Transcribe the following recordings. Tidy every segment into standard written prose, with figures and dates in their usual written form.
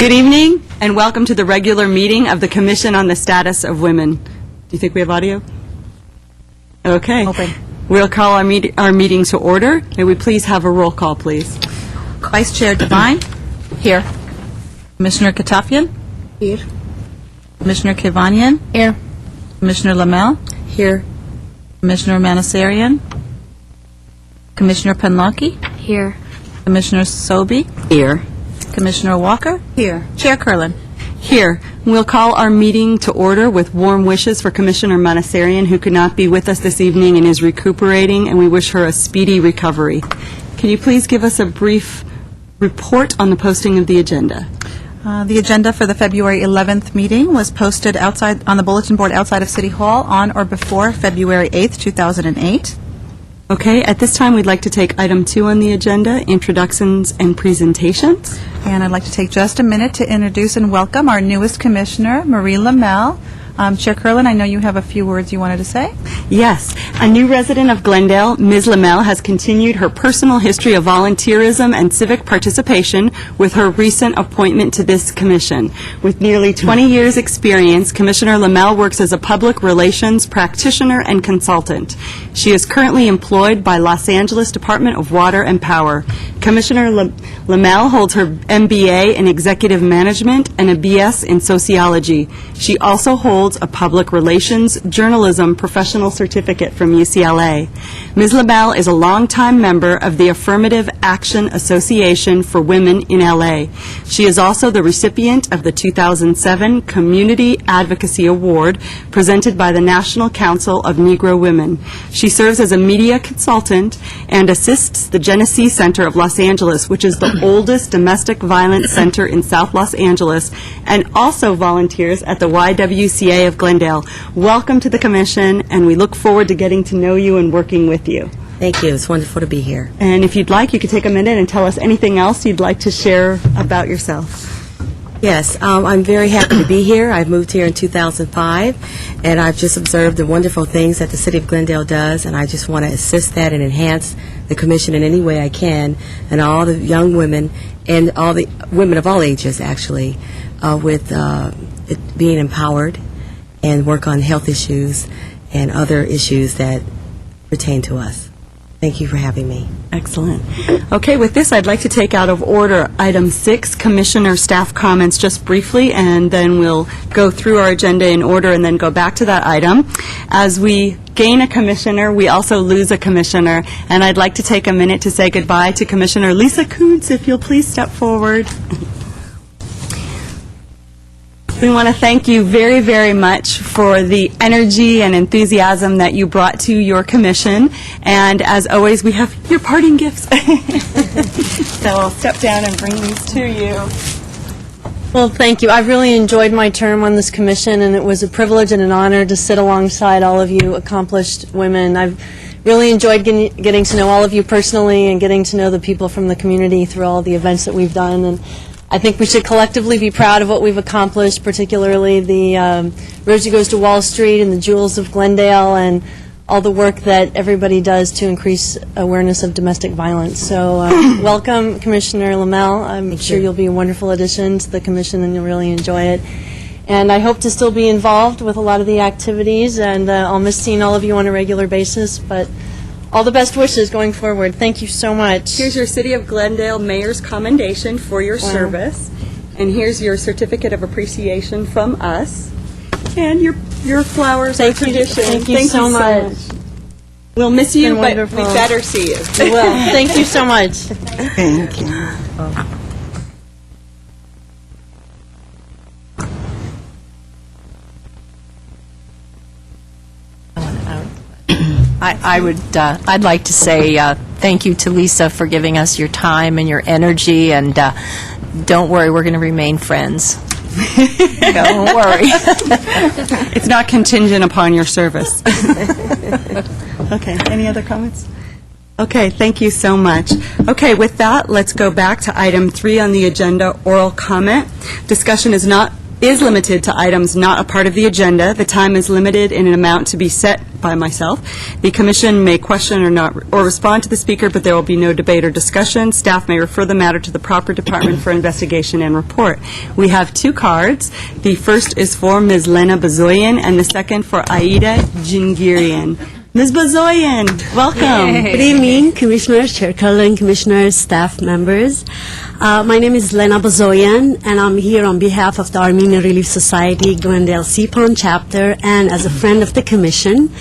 Good evening, and welcome to the regular meeting of the Commission on the Status of Women. Do you think we have audio? Okay. Open. We'll call our meeting to order. May we please have a roll call, please? Vice Chair Devine. Here. Commissioner Katafian. Here. Commissioner Kivanian. Here. Commissioner Lamel. Here. Commissioner Manasarian. Commissioner Penlaki. Here. Commissioner Sobey. Here. Commissioner Walker. Here. Chair Curlin. Here. We'll call our meeting to order with warm wishes for Commissioner Manasarian, who could not be with us this evening and is recuperating, and we wish her a speedy recovery. Can you please give us a brief report on the posting of the agenda? The agenda for the February 11th meeting was posted outside on the bulletin board outside of City Hall on or before February 8th, 2008. Okay, at this time, we'd like to take item 2 on the agenda, introductions and presentations. And I'd like to take just a minute to introduce and welcome our newest commissioner, Marie Lamel. Chair Curlin, I know you have a few words you wanted to say. Yes. A new resident of Glendale, Ms. Lamel has continued her personal history of volunteerism and civic participation with her recent appointment to this commission. With nearly 20 years' experience, Commissioner Lamel works as a public relations practitioner and consultant. She is currently employed by Los Angeles Department of Water and Power. Commissioner Lamel holds her MBA in Executive Management and a BS in Sociology. She also holds a Public Relations Journalism Professional Certificate from UCLA. Ms. Lamel is a longtime member of the Affirmative Action Association for Women in LA. She is also the recipient of the 2007 Community Advocacy Award presented by the National Council of Negro Women. She serves as a media consultant and assists the Genesee Center of Los Angeles, which is the oldest domestic violence center in South Los Angeles, and also volunteers at the YWCA of Glendale. Welcome to the Commission, and we look forward to getting to know you and working with you. Thank you. It's wonderful to be here. And if you'd like, you could take a minute and tell us anything else you'd like to share about yourself. Yes, I'm very happy to be here. I moved here in 2005, and I've just observed the wonderful things that the City of Glendale does, and I just want to assist that and enhance the Commission in any way I can, and all the young women, and all the women of all ages, actually, with it being empowered and work on health issues and other issues that pertain to us. Thank you for having me. Excellent. Okay, with this, I'd like to take out of order item 6, Commissioner staff comments, just briefly, and then we'll go through our agenda in order and then go back to that item. As we gain a commissioner, we also lose a commissioner, and I'd like to take a minute to say goodbye to Commissioner Lisa Kuntz, if you'll please step forward. We want to thank you very, very much for the energy and enthusiasm that you brought to your commission. And as always, we have your parting gifts. So I'll step down and bring these to you. Well, thank you. I've really enjoyed my term on this commission, and it was a privilege and an honor to sit alongside all of you accomplished women. I've really enjoyed getting to know all of you personally and getting to know the people from the community through all the events that we've done. And I think we should collectively be proud of what we've accomplished, particularly the Rosie Goes to Wall Street and the Jewels of Glendale and all the work that everybody does to increase awareness of domestic violence. So welcome, Commissioner Lamel. I'm sure you'll be a wonderful addition to the Commission and you'll really enjoy it. And I hope to still be involved with a lot of the activities, and I'll miss seeing all of you on a regular basis, but all the best wishes going forward. Thank you so much. Here's your City of Glendale Mayor's Commendation for your service. And here's your Certificate of Appreciation from us. And your flowers are tradition. Thank you so much. We'll miss you, been but wonderful. we better see you. We will. Thank you so much. Thank you. I'd like to say thank you to Lisa for giving us your time and your energy, and don't worry, we're going to remain friends. Don't worry. It's not contingent upon your service. Okay, any other comments? Okay, thank you so much. Okay, with that, let's go back to item 3 on the agenda, oral comment. Discussion is is limited to items not a part of the agenda. The time is limited in an amount to be set by myself. The commission may question or respond to the speaker, but there will be no debate or discussion. Staff may refer the matter to the proper department for investigation and report. We have 2 cards. The first is for Ms. Lena Bazoyan, and the second for Aida Jingirian. Ms. Bazoyan, welcome. Good evening, Commissioners, Chair Cullen, Commissioners, staff members. My name is Lena Bazoyan, and I'm here on behalf of the Armenian Relief Society Glendale Seapond chapter and as a friend of the Commission.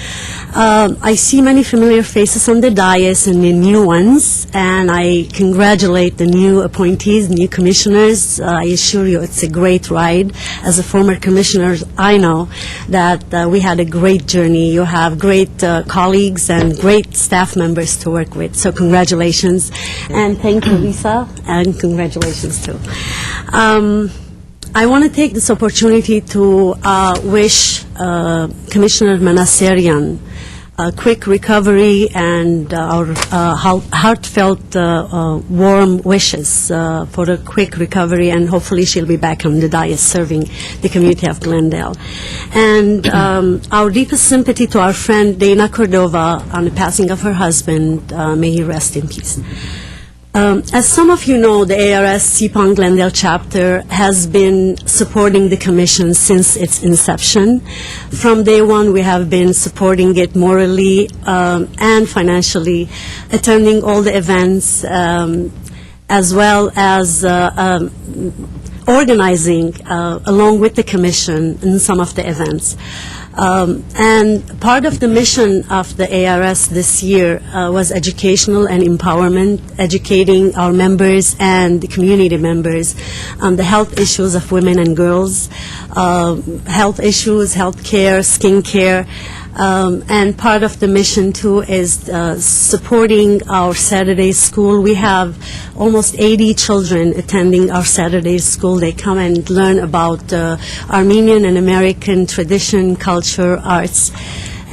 I see many familiar faces on the dais and the new ones, and I congratulate the new appointees, new commissioners. I assure you it's a great ride. As a former commissioner, I know that we had a great journey. You have great colleagues and great staff members to work with. So congratulations, and thank you, Lisa, and congratulations too. I want to take this opportunity to wish Commissioner Manasserian a quick recovery and our heartfelt, warm wishes for a quick recovery, and hopefully she'll be back on the dais serving the community of Glendale. And our deepest sympathy to our friend Dana Cordova on the passing of her husband. May he rest in peace. As some of you know, the ARS Seapond Glendale chapter has been supporting the Commission since its inception. From day one, we have been supporting it morally and financially, attending all the events, as well as organizing along with the Commission in some of the events. And part of the mission of the ARS this year was educational and empowerment, educating our members and the community members on the health issues of women and girls, health issues, health care, skin care. And part of the mission, too, is supporting our Saturday school. We have almost 80 children attending our Saturday school. They come and learn about Armenian and American tradition, culture, arts.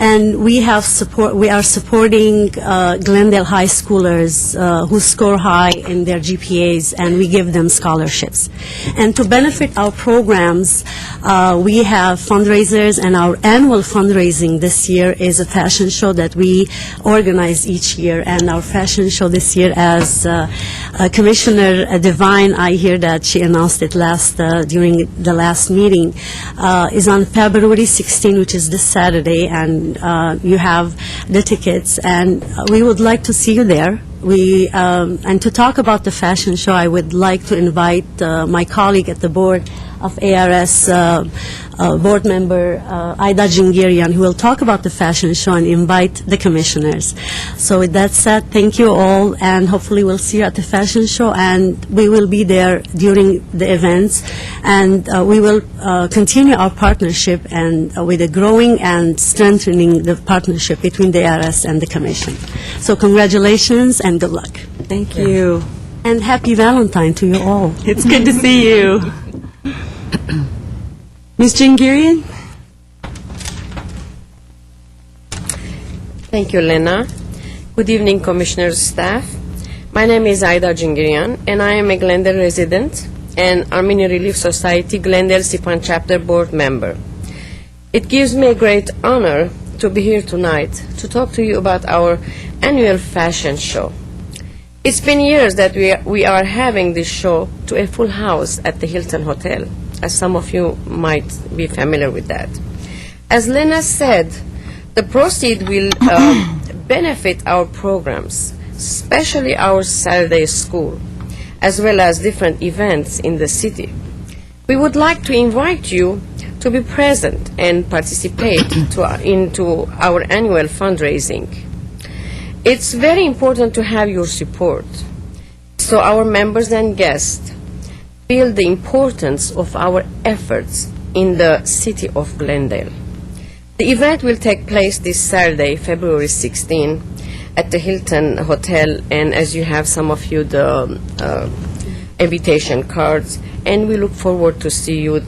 And we are supporting Glendale high schoolers who score high in their GPAs, and we give them scholarships. And to benefit our programs, we have fundraisers, and our annual fundraising this year is a fashion show that we organize each year. And our fashion show this year, as Commissioner Devine, I hear that she announced it during the last meeting, is on February 16, which is this Saturday, and you have the tickets, and we would like to see you there. And to talk about the fashion show, I would like to invite my colleague at the board of ARS, board member Aida Jingirian, who will talk about the fashion show and invite the commissioners. So with that said, thank you all, and hopefully we'll see you at the fashion show, and we will be there during the events, and we will continue our partnership and with a growing and strengthening the partnership between the ARS and the Commission. So congratulations and good luck. Thank you. And happy Valentine to you all. It's good to see you. Ms. Jingirian? Thank you, Lena. Good evening, Commissioners, staff. My name is Aida Jingirian, and I am a Glendale resident and Armenian Relief Society Glendale Seapond Chapter Board member. It gives me a great honor to be here tonight to talk to you about our annual fashion show. It's been years that we are having this show to a full house at the Hilton Hotel, as some of you might be familiar with that. As Lena said, the proceeds will benefit our programs, especially our Saturday school, as well as different events in the city. We would like to invite you to be present and participate into our annual fundraising. It's very important to have your support, so our members and guests feel the importance of our efforts in the city of Glendale. The event will take place this Saturday, February 16, at the Hilton Hotel, and as you have, some of you, the invitation cards, and we look forward to see you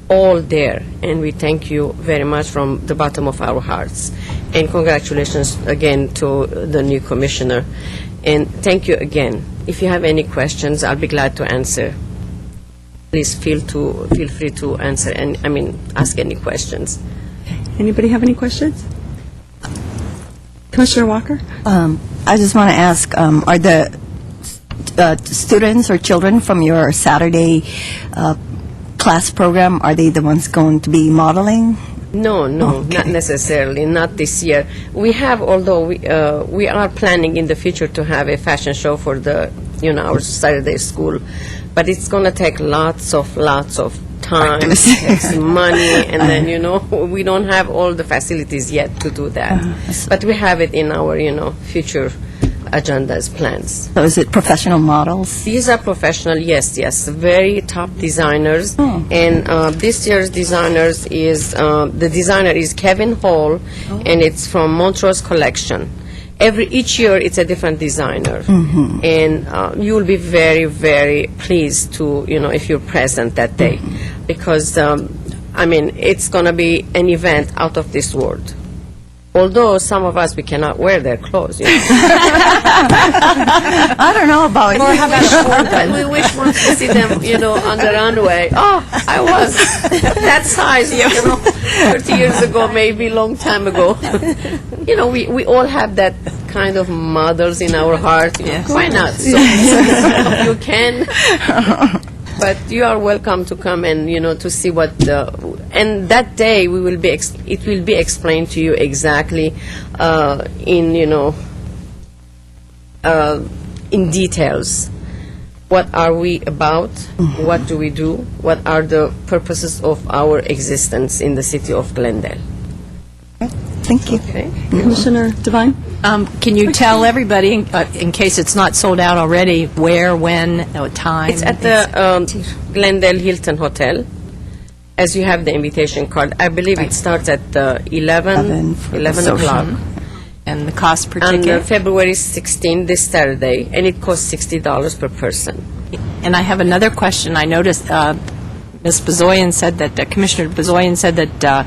all there, and we thank you very much from the bottom of our hearts. And congratulations again to the new commissioner, and thank you again. If you have any questions, I'll be glad to answer. please feel free to answer and ask any questions. Anybody have any questions? Commissioner Walker? I just want to ask, are the students or children from your Saturday class program, are they the ones going to be modeling? No, not necessarily, not this year. We have, although we are planning in the future to have a fashion show for the, our Saturday school, but it's going to take lots of time, takes money, and then, we don't have all the facilities yet to do that. But we have it in our, future agendas, plans. So is it professional models? These are professional, yes, very top designers. Oh. And this year's designers is, the designer is Kevin Hall, and it's from Montrose Collection. Each year it's a different designer. And you will be very, very pleased to, if you're present that day. Because, it's going to be an event out of this world. Although some of us, we cannot wear their clothes. I don't know about you. But we wish once to see them, on the runway. Oh, I was that size, 30 years ago, maybe long time ago. We all have that kind of mothers in our heart. Why not? So, you can. But you are welcome to come and to see what and that day it will be explained to you exactly in details. What are we about? What do we do? What are the purposes of our existence in the city of Glendale? Thank you. Okay. Commissioner Devine? Can you tell everybody, in case it's not sold out already, where, when, what time? It's at the Glendale Hilton Hotel. As you have the invitation card, I believe it starts at 11 o'clock. And the cost per On ticket? February 16, this Saturday, and it costs $60 per person. And I have another question. I noticed Ms. Bezoyan said that, Commissioner Bezoyan said that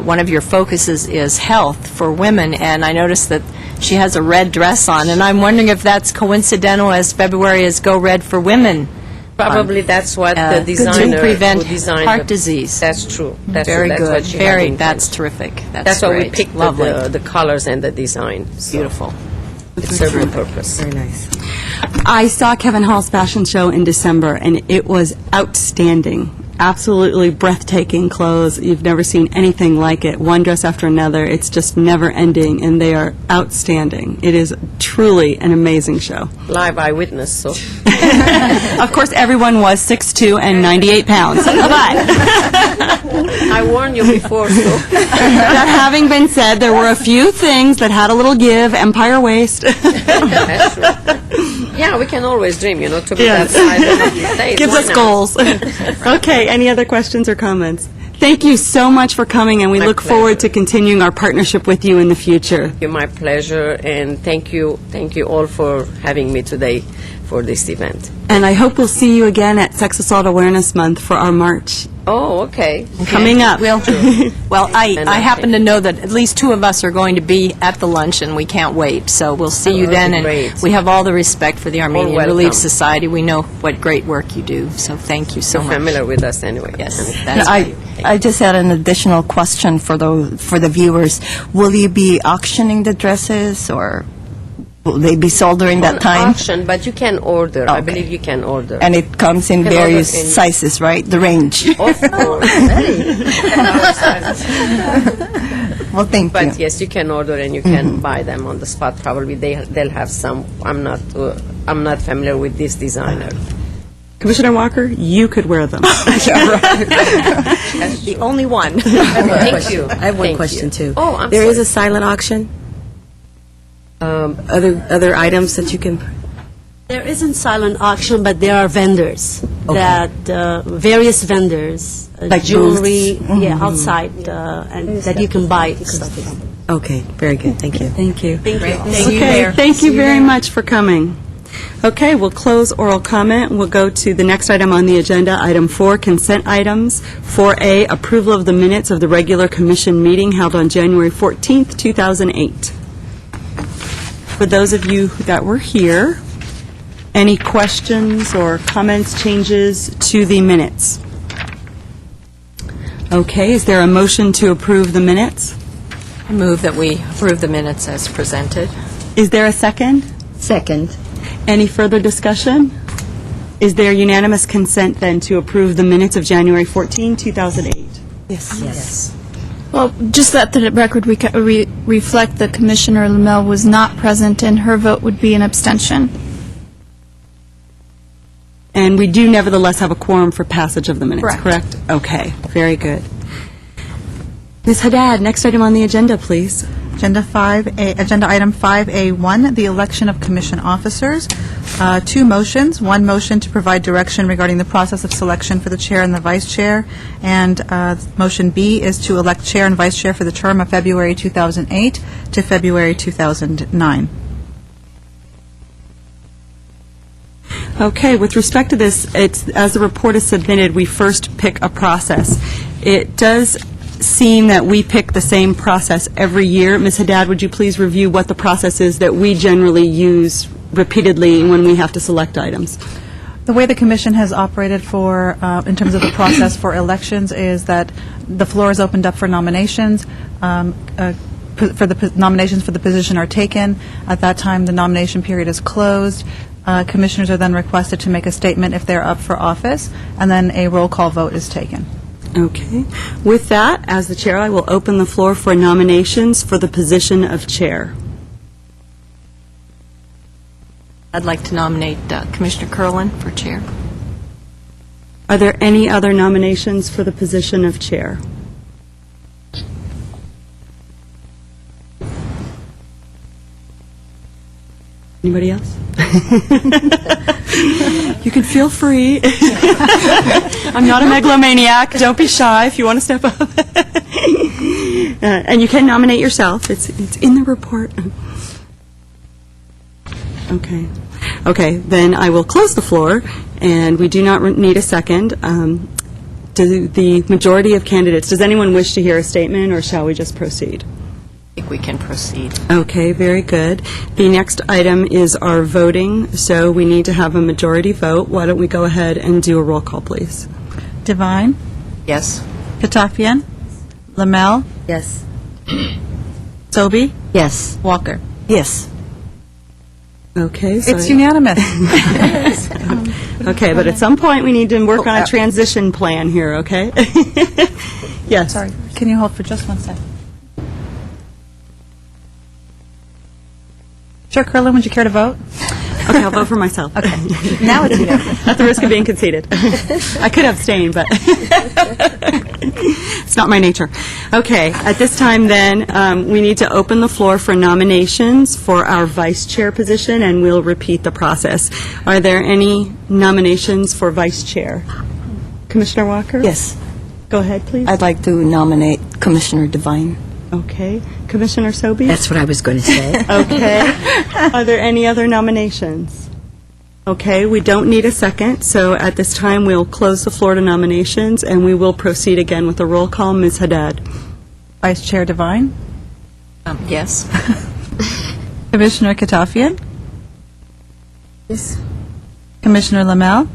one of your focuses is health for women, and I noticed that she has a red dress on, and I'm wondering if that's coincidental as February is Go Red for Women. Probably that's what the to designer prevent who designed heart the- disease. That's true. That's Very that's good. What she had in That's mind. terrific. That's why we great. picked Lovely. the colors and the design. Beautiful. It served a purpose. Very nice. I saw Kevin Hall's fashion show in December, and it was outstanding. Absolutely breathtaking clothes. You've never seen anything like it. One dress after another. It's just never ending, and they are outstanding. It is truly an amazing show. Live eyewitness, so. Of course, everyone was 6'2" and 98 pounds. But I warned you before, so. that having been said, there were a few things that had a little give. Empire waist. That's true. Yeah, we can always dream, to be Yes. that size and not be safe. Gives Why us not? goals. Okay, any other questions or comments? Thank you so much for coming, and we My look forward to pleasure. continuing our partnership with you in the future. My pleasure, and thank you all for having me today for this event. And I hope we'll see you again at Sex Assault Awareness Month for our march Oh, okay. coming up. Well, I And I I happen think- to know that at least two of us are going to be at the luncheon. We can't wait. So we'll see you then. And great. we have all the respect for the Armenian welcome. Relief Society. We know what great work you do. So thank you so So much. familiar with us anyway. Yes, And- that's I great. I just had an additional question for the viewers. Will you be auctioning the dresses, or will they be sold during that On time? auction, but you can order. I Okay. believe you can order. And it comes in Can order various in- sizes, right? The range. Of course. Well, thank you. But yes, you can order and you can buy them on the spot. Probably they'll have some. I'm not familiar with this designer. Commissioner Walker, you could wear them. The only one. Thank you. I have one Thank question, you. too. Oh, I'm There is sorry. a silent auction? Other items that you can... There isn't silent auction, but there are vendors that, various vendors, Like jewelry, booths? outside, and that you can buy stuff from. Okay, very good, thank you. Thank you. Thank you. Okay, thank you very much for coming. Okay, we'll close oral comment. We'll go to the next item on the agenda, item 4, consent items. 4A, approval of the minutes of the regular commission meeting held on January 14th, 2008. For those of you that were here, Any questions or comments, changes to the minutes? Okay, is there a motion to approve the minutes? I move that we approve the minutes as presented. Is there a second? Second. Any further discussion? Is there unanimous consent then to approve the minutes of January 14, 2008? Yes. Well, just let the record reflect that Commissioner Lamel was not present, and her vote would be an abstention. And we do nevertheless have a quorum for passage of the minutes, Correct. correct? Okay, very good. Ms. Haddad, next item on the agenda, please. Agenda item 5A1, the election of commission officers. Two motions. One motion to provide direction regarding the process of selection for the chair and the vice chair, and motion B is to elect chair and vice chair for the term of February 2008 to February 2009. Okay, with respect to this, it's, as the report is submitted, we first pick a process. It does seem that we pick the same process every year. Ms. Haddad, would you please review what the process is that we generally use repeatedly when we have to select items? The way the commission has operated for, in terms of the process for elections, is that the floor is opened up for nominations. For the nominations for the position are taken. At that time, the nomination period is closed. Commissioners are then requested to make a statement if they're up for office, and then a roll call vote is taken. Okay. With that, as the chair, I will open the floor for nominations for the position of chair. I'd like to nominate Commissioner Curlin for chair. Are there any other nominations for the position of chair? Anybody else? You can feel free. I'm not a megalomaniac. Don't be shy if you want to step up. And you can nominate yourself. It's in the report. Okay. Okay, then I will close the floor, and we do not need a second. Do the majority of candidates, does anyone wish to hear a statement, or shall we just proceed? I think we can proceed. Okay, very good. The next item is our voting, so we need to have a majority vote. Why don't we go ahead and do a roll call, please? Divine, Yes. Katafian, Lamel, Yes. Sobey, Yes. Walker. Yes. Okay. So It's unanimous. Okay, but at some point, we need to work on a transition plan here, okay? Yes. Sorry, can you hold for just 1 second? Chair Curlin, would you care to vote? Okay, I'll vote for myself. Okay. Now it's unanimous. At the risk of being conceited. I could abstain, but it's not my nature. Okay, at this time then, we need to open the floor for nominations for our vice chair position, and we'll repeat the process. Are there any nominations for vice chair? Commissioner Walker? Yes. Go ahead, please. I'd like to nominate Commissioner Devine. Okay. Commissioner Sobey? That's what I was going to say. Okay. Are there any other nominations? Okay, we don't need a second, so at this time, we'll close the floor to nominations, and we will proceed again with a roll call. Ms. Haddad? Vice Chair Devine, Yes. Commissioner Katafian, Yes. Commissioner Lamel,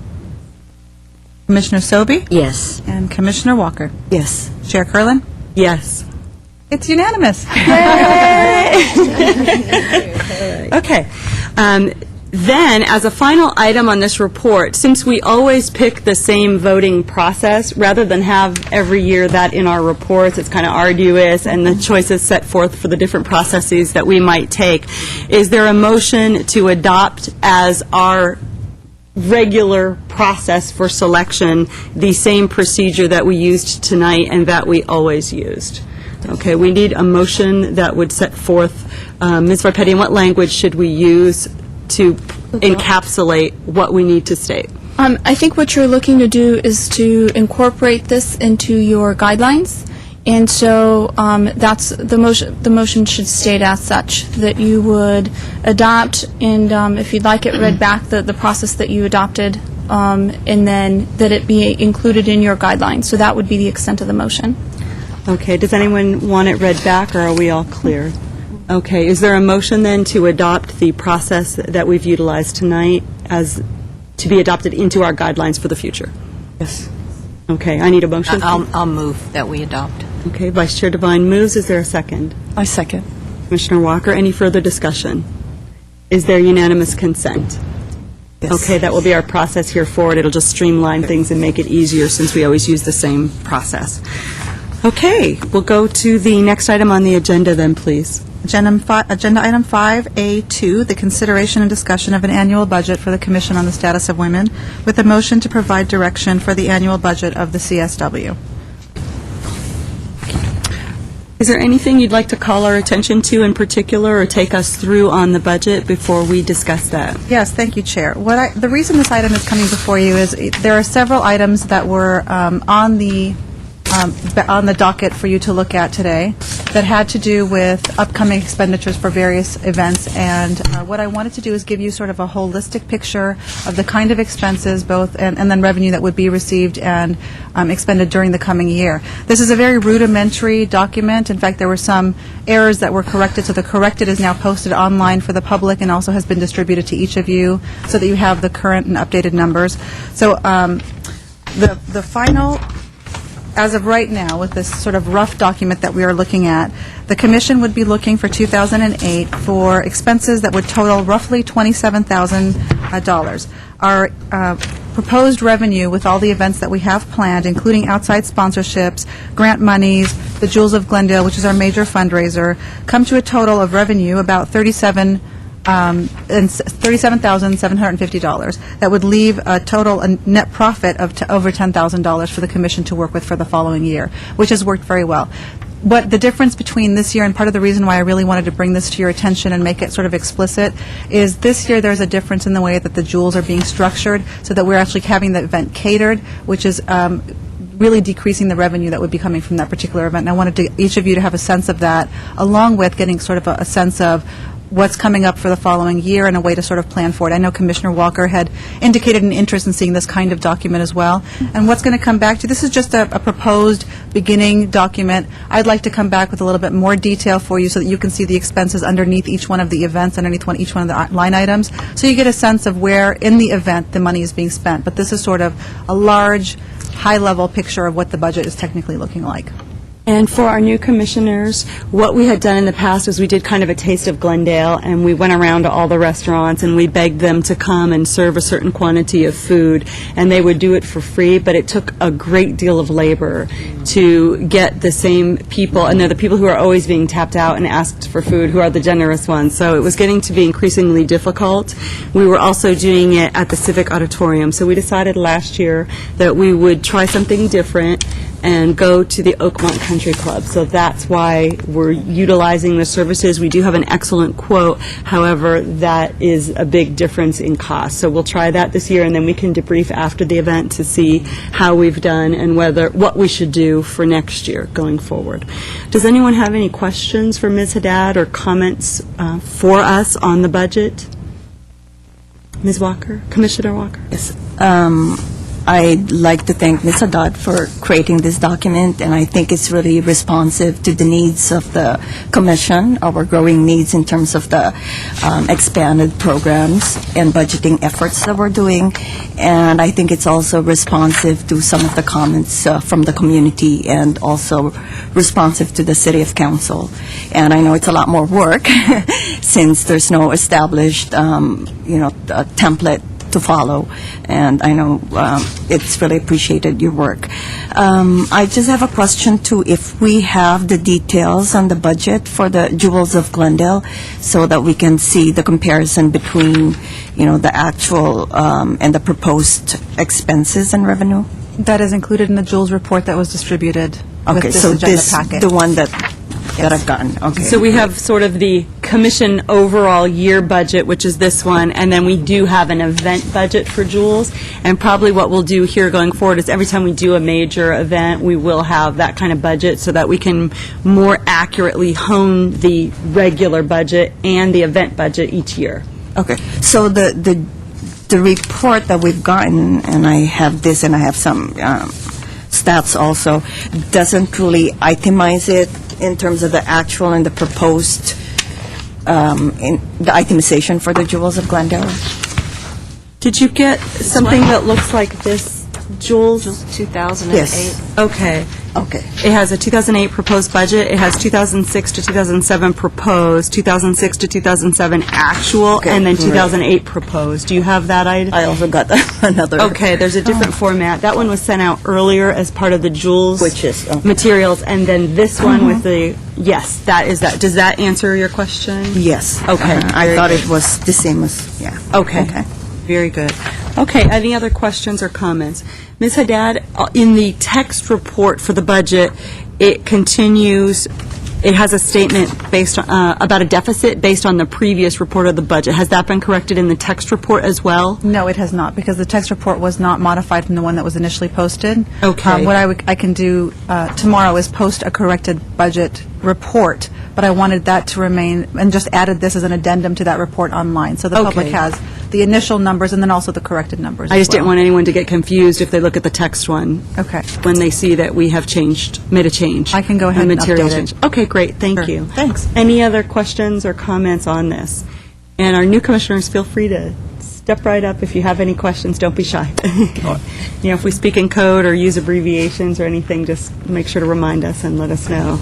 Commissioner Sobey, Yes. and Commissioner Walker. Yes. Chair Curlin? Yes. It's unanimous. Okay. Then, as a final item on this report, since we always pick the same voting process, rather than have every year that in our reports, it's kind of arduous, and the choices set forth for the different processes that we might take, is there a motion to adopt as our regular process for selection the same procedure that we used tonight and that we always used? Okay, we need a motion that would set forth, Ms. Varpetian, what language should we use to encapsulate what we need to state? I think what you're looking to do is to incorporate this into your guidelines, and so that's the motion. The motion should state as such, that you would adopt, and if you'd like it read back, the process that you adopted, and then that it be included in your guidelines. So that would be the extent of the motion. Okay, does anyone want it read back, or are we all clear? Okay, is there a motion then to adopt the process that we've utilized tonight as, to be adopted into our guidelines for the future? Yes. Okay, I need a motion. I'll move that we adopt. Okay, Vice Chair Devine moves. Is there a second? I second. Commissioner Walker, any further discussion? Is there unanimous consent? Yes. Okay, that will be our process here forward. It'll just streamline things and make it easier since we always use the same process. Okay, we'll go to the next item on the agenda then, please. Agenda item 5A2, the consideration and discussion of an annual budget for the Commission on the Status of Women, with a motion to provide direction for the annual budget of the CSW. Is there anything you'd like to call our attention to in particular or take us through on the budget before we discuss that? Yes, thank you, Chair. The reason this item is coming before you is there are several items that were on the docket for you to look at today that had to do with upcoming expenditures for various events. And what I wanted to do is give you sort of a holistic picture of the kind of expenses, both and then revenue that would be received and expended during the coming year. This is a very rudimentary document. In fact, there were some errors that were corrected, so the corrected is now posted online for the public and also has been distributed to each of you so that you have the current and updated numbers. So the final, as of right now, with this sort of rough document that we are looking at, the Commission would be looking for 2008 for expenses that would total roughly $27,000. Our proposed revenue with all the events that we have planned, including outside sponsorships, grant monies, the Jewels of Glendale, which is our major fundraiser, come to a total of revenue about $37,750. That would leave a net profit of over $10,000 for the Commission to work with for the following year, which has worked very well. But the difference between this year, and part of the reason why I really wanted to bring this to your attention and make it sort of explicit, is this year there's a difference in the way that the jewels are being structured, so that we're actually having the event catered, which is really decreasing the revenue that would be coming from that particular event. And I wanted each of you to have a sense of that, along with getting sort of a sense of what's coming up for the following year and a way to sort of plan for it. I know Commissioner Walker had indicated an interest in seeing this kind of document as well. And what's going to come back to, this is just a proposed beginning document. I'd like to come back with a little bit more detail for you so that you can see the expenses underneath each one of the events, underneath each one of the line items, so you get a sense of where in the event the money is being spent. But this is sort of a large, high-level picture of what the budget is technically looking like. And for our new commissioners, what we had done in the past was we did kind of a taste of Glendale, and we went around to all the restaurants, and we begged them to come and serve a certain quantity of food, and they would do it for free, but it took a great deal of labor to get the same people, and they're the people who are always being tapped out and asked for food, who are the generous ones. So it was getting to be increasingly difficult. We were also doing it at the Civic Auditorium, so we decided last year that we would try something different and go to the Oakmont Country Club. So that's why we're utilizing the services. We do have an excellent quote. However, that is a big difference in cost. So we'll try that this year, and then we can debrief after the event to see how we've done and what we should do for next year going forward. Does anyone have any questions for Ms. Haddad or comments for us on the budget? Ms. Walker? Commissioner Walker? Yes. I'd like to thank Ms. Haddad for creating this document, and I think it's really responsive to the needs of the Commission, our growing needs in terms of the expanded programs and budgeting efforts that we're doing. And I think it's also responsive to some of the comments from the community and also responsive to the City of Council. And I know it's a lot more work since there's no established, template to follow, and I know it's really appreciated, your work. I just have a question, too, if we have the details on the budget for the Jewels of Glendale, so that we can see the comparison between, the actual and the proposed expenses and revenue? That is included in the Jewels report that was distributed with this agenda packet. The one that I've gotten, okay. So we have sort of the Commission overall year budget, which is this one, and then we do have an event budget for Jewels. And probably what we'll do here going forward is every time we do a major event, we will have that kind of budget so that we can more accurately hone the regular budget and the event budget each year. Okay, so the report that we've gotten, and I have this and I have some stats also, doesn't really itemize it in terms of the actual and the proposed in the itemization for the Jewels of Glendale. Did you get something that looks like this, Jules? 2008. Yes. Okay. Okay. It has a 2008 proposed budget. It has 2006 to 2007 proposed, 2006 to 2007 actual, Okay, and then right. 2008 proposed. Do you have that item? I also got another. Okay, there's a different format. That one was sent out earlier as part of the Jules Which is, okay. materials, and then this one with the, yes, that is that. Does that answer your question? Yes. Okay, I very thought good. it was the same as, yeah. Okay. Very good. Okay, any other questions or comments? Ms. Haddad, in the text report for the budget, it continues, it has a statement based on, about a deficit based on the previous report of the budget. Has that been corrected in the text report as well? No, it has not, because the text report was not modified from the one that was initially posted. Okay. What I can do tomorrow is post a corrected budget report, but I wanted that to remain, and just added this as an addendum to that report online, so the public Okay. has the initial numbers and then also the corrected numbers I as just didn't well. want anyone to get confused if they look at the text one. Okay. When they see that we have made a change. I can go ahead a and material update it. change. Okay, great, thank Sure. you. Thanks. Any other questions or comments on this? And our new commissioners, feel free to step right up if you have any questions, don't be shy. You know, if we speak in code or use abbreviations or anything, just make sure to remind us and let us know.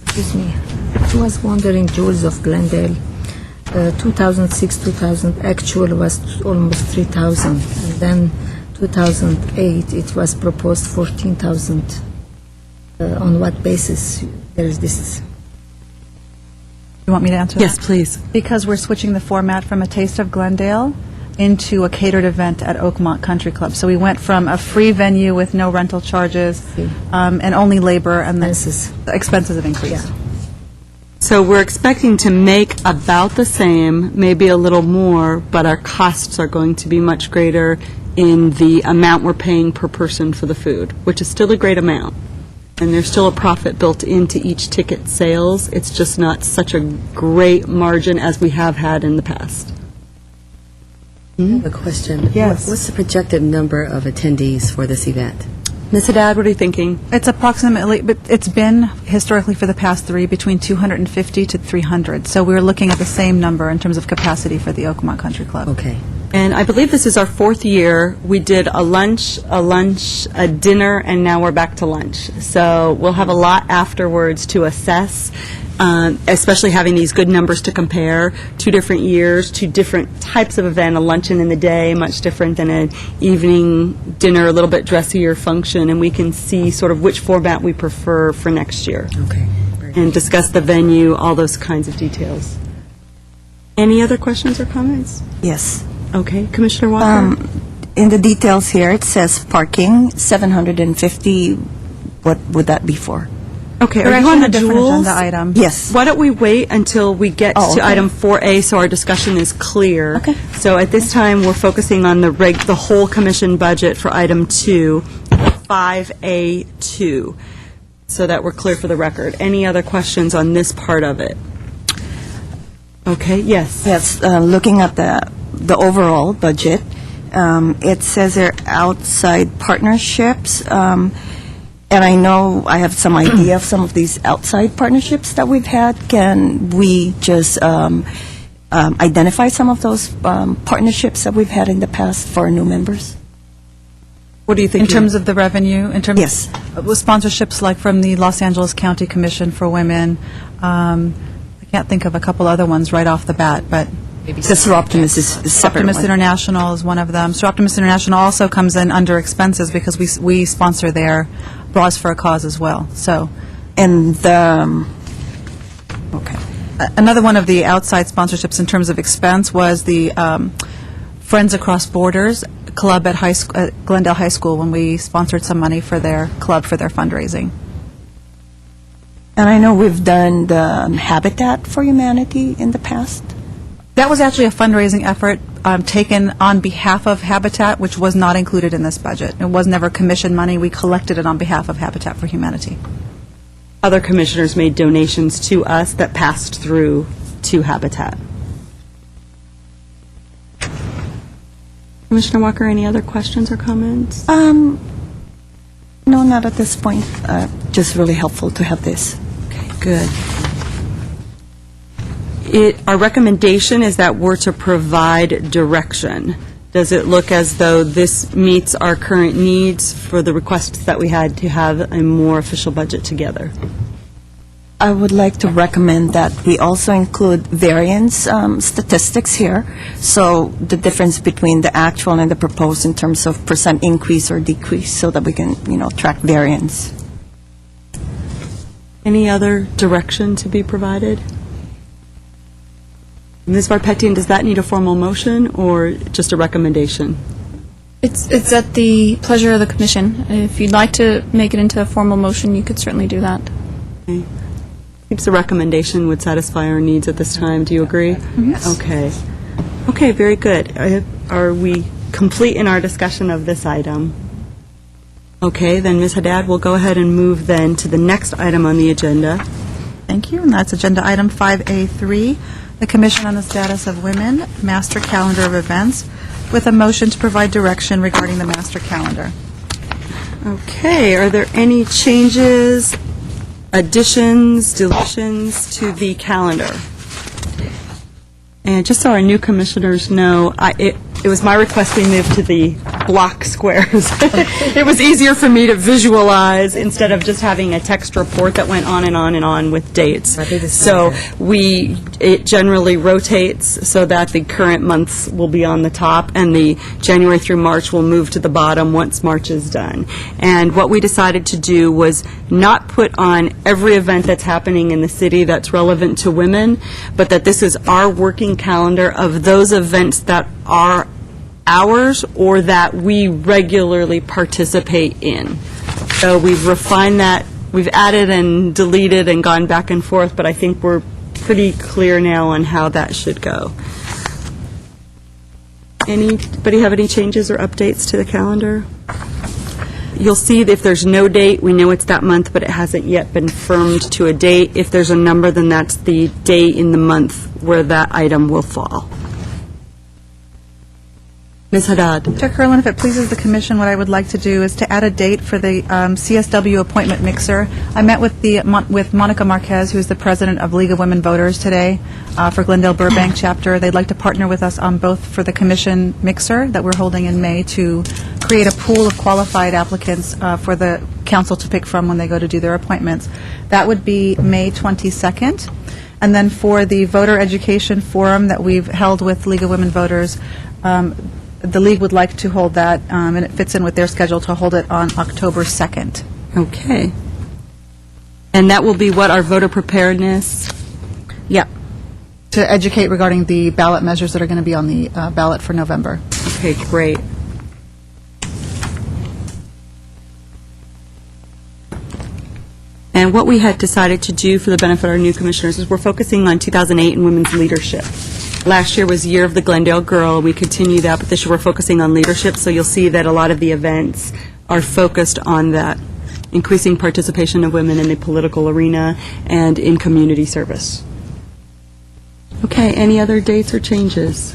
Excuse me. I was wondering, Jewels of Glendale, 2006-2000 actual was almost 3,000, and then 2008 it was proposed 14,000. On what basis there is this? You want me to answer Yes, that? please. Because we're switching the format from a Taste of Glendale into a catered event at Oakmont Country Club. So we went from a free venue with no rental charges and only labor, and then Expenses. the expenses have increased. So we're expecting to make about the same, maybe a little more, but our costs are going to be much greater in the amount we're paying per person for the food, which is still a great amount. And there's still a profit built into each ticket sales. It's just not such a great margin as we have had in the past. I have a question. Yes. What's the projected number of attendees for this event? Ms. Haddad, what are you thinking? It's approximately, but it's been historically for the past three, between 250 to 300. So we're looking at the same number in terms of capacity for the Oakmont Country Club. Okay. And I believe this is our fourth year. We did a lunch, a dinner, and now we're back to lunch. So we'll have a lot afterwards to assess, especially having these good numbers to compare. 2 different years, 2 different types of event, a luncheon in the day, much different than an evening dinner, a little bit dressier function, and we can see sort of which format we prefer for next year. Okay. And discuss the venue, all those kinds of details. Any other questions or comments? Yes. Okay, Commissioner Walker? In the details here, it says parking, 750. What would that be for? Okay, We're are you actually on on the a different Jewels? agenda item. Yes. Why don't we wait until we get Oh, to okay. item 4A so our discussion is clear? Okay. So at this time, we're focusing on the whole commission budget for item 2, 5A2, so that we're clear for the record. Any other questions on this part of it? Okay, yes. Yes, looking at the overall budget, it says there outside partnerships, and I know I have some idea of some of these outside partnerships that we've had. Can we just identify some of those partnerships that we've had in the past for new members? What do you think? In terms of the revenue, in terms Yes. with sponsorships like from the Los Angeles County Commission for Women, I can't think of a couple other ones right off the bat, but Just Optimus is a separate Optimus one. International is one of them. So Optimus International also comes in under expenses because we sponsor their Bras for a Cause as well. So And the, okay. another one of the outside sponsorships in terms of expense was the Friends Across Borders Club at Glendale High School, when we sponsored some money for their club for their fundraising. And I know we've done the Habitat for Humanity in the past. That was actually a fundraising effort taken on behalf of Habitat, which was not included in this budget. It was never commission money. We collected it on behalf of Habitat for Humanity. Other commissioners made donations to us that passed through to Habitat. Commissioner Walker, any other questions or comments? No, not at this point. Just really helpful to have this. Okay, good. Our recommendation is that we're to provide direction. Does it look as though this meets our current needs for the requests that we had to have a more official budget together? I would like to recommend that we also include variance statistics here, so the difference between the actual and the proposed in terms of percent increase or decrease, so that we can, track variance. Any other direction to be provided? Ms. Varpetian, does that need a formal motion or just a recommendation? It's at the pleasure of the commission. If you'd like to make it into a formal motion, you could certainly do that. Okay. Perhaps a recommendation would satisfy our needs at this time. Do you agree? Yes. Okay. Okay, very good. Are we complete in our discussion of this item? Okay, then Ms. Haddad, we'll go ahead and move then to the next item on the agenda. Thank you, and that's Agenda Item 5A3, the Commission on the Status of Women, Master Calendar of Events, with a motion to provide direction regarding the master calendar. Okay, are there any changes, additions, deletions to the calendar? And just so our new commissioners know, it was my request we move to the block squares. It was easier for me to visualize instead of just having a text report that went on and on and on with dates. I think this is So better. it generally rotates so that the current months will be on the top and the January through March will move to the bottom once March is done. And what we decided to do was not put on every event that's happening in the city that's relevant to women, but that this is our working calendar of those events that are ours or that we regularly participate in. So we've refined that, we've added and deleted and gone back and forth, but I think we're pretty clear now on how that should go. Anybody have any changes or updates to the calendar? You'll see that if there's no date, we know it's that month, but it hasn't yet been firmed to a date. If there's a number, then that's the day in the month where that item will fall. Ms. Haddad. Chair Kerlin, if it pleases the commission, what I would like to do is to add a date for the CSW appointment mixer. I met with Monica Marquez, who is the president of League of Women Voters today for Glendale Burbank chapter. They'd like to partner with us on both for the commission mixer that we're holding in May to create a pool of qualified applicants for the council to pick from when they go to do their appointments. That would be May 22nd. And then for the voter education forum that we've held with League of Women Voters, the League would like to hold that, and it fits in with their schedule to hold it on October 2nd. Okay. And that will be what, our voter preparedness? Yeah. To educate regarding the ballot measures that are going to be on the ballot for November. Okay, great. And what we had decided to do for the benefit of our new commissioners is we're focusing on 2008 and women's leadership. Last year was Year of the Glendale Girl. We continue that, but this year we're focusing on leadership, so you'll see that a lot of the events are focused on that, increasing participation of women in the political arena and in community service. Okay, any other dates or changes?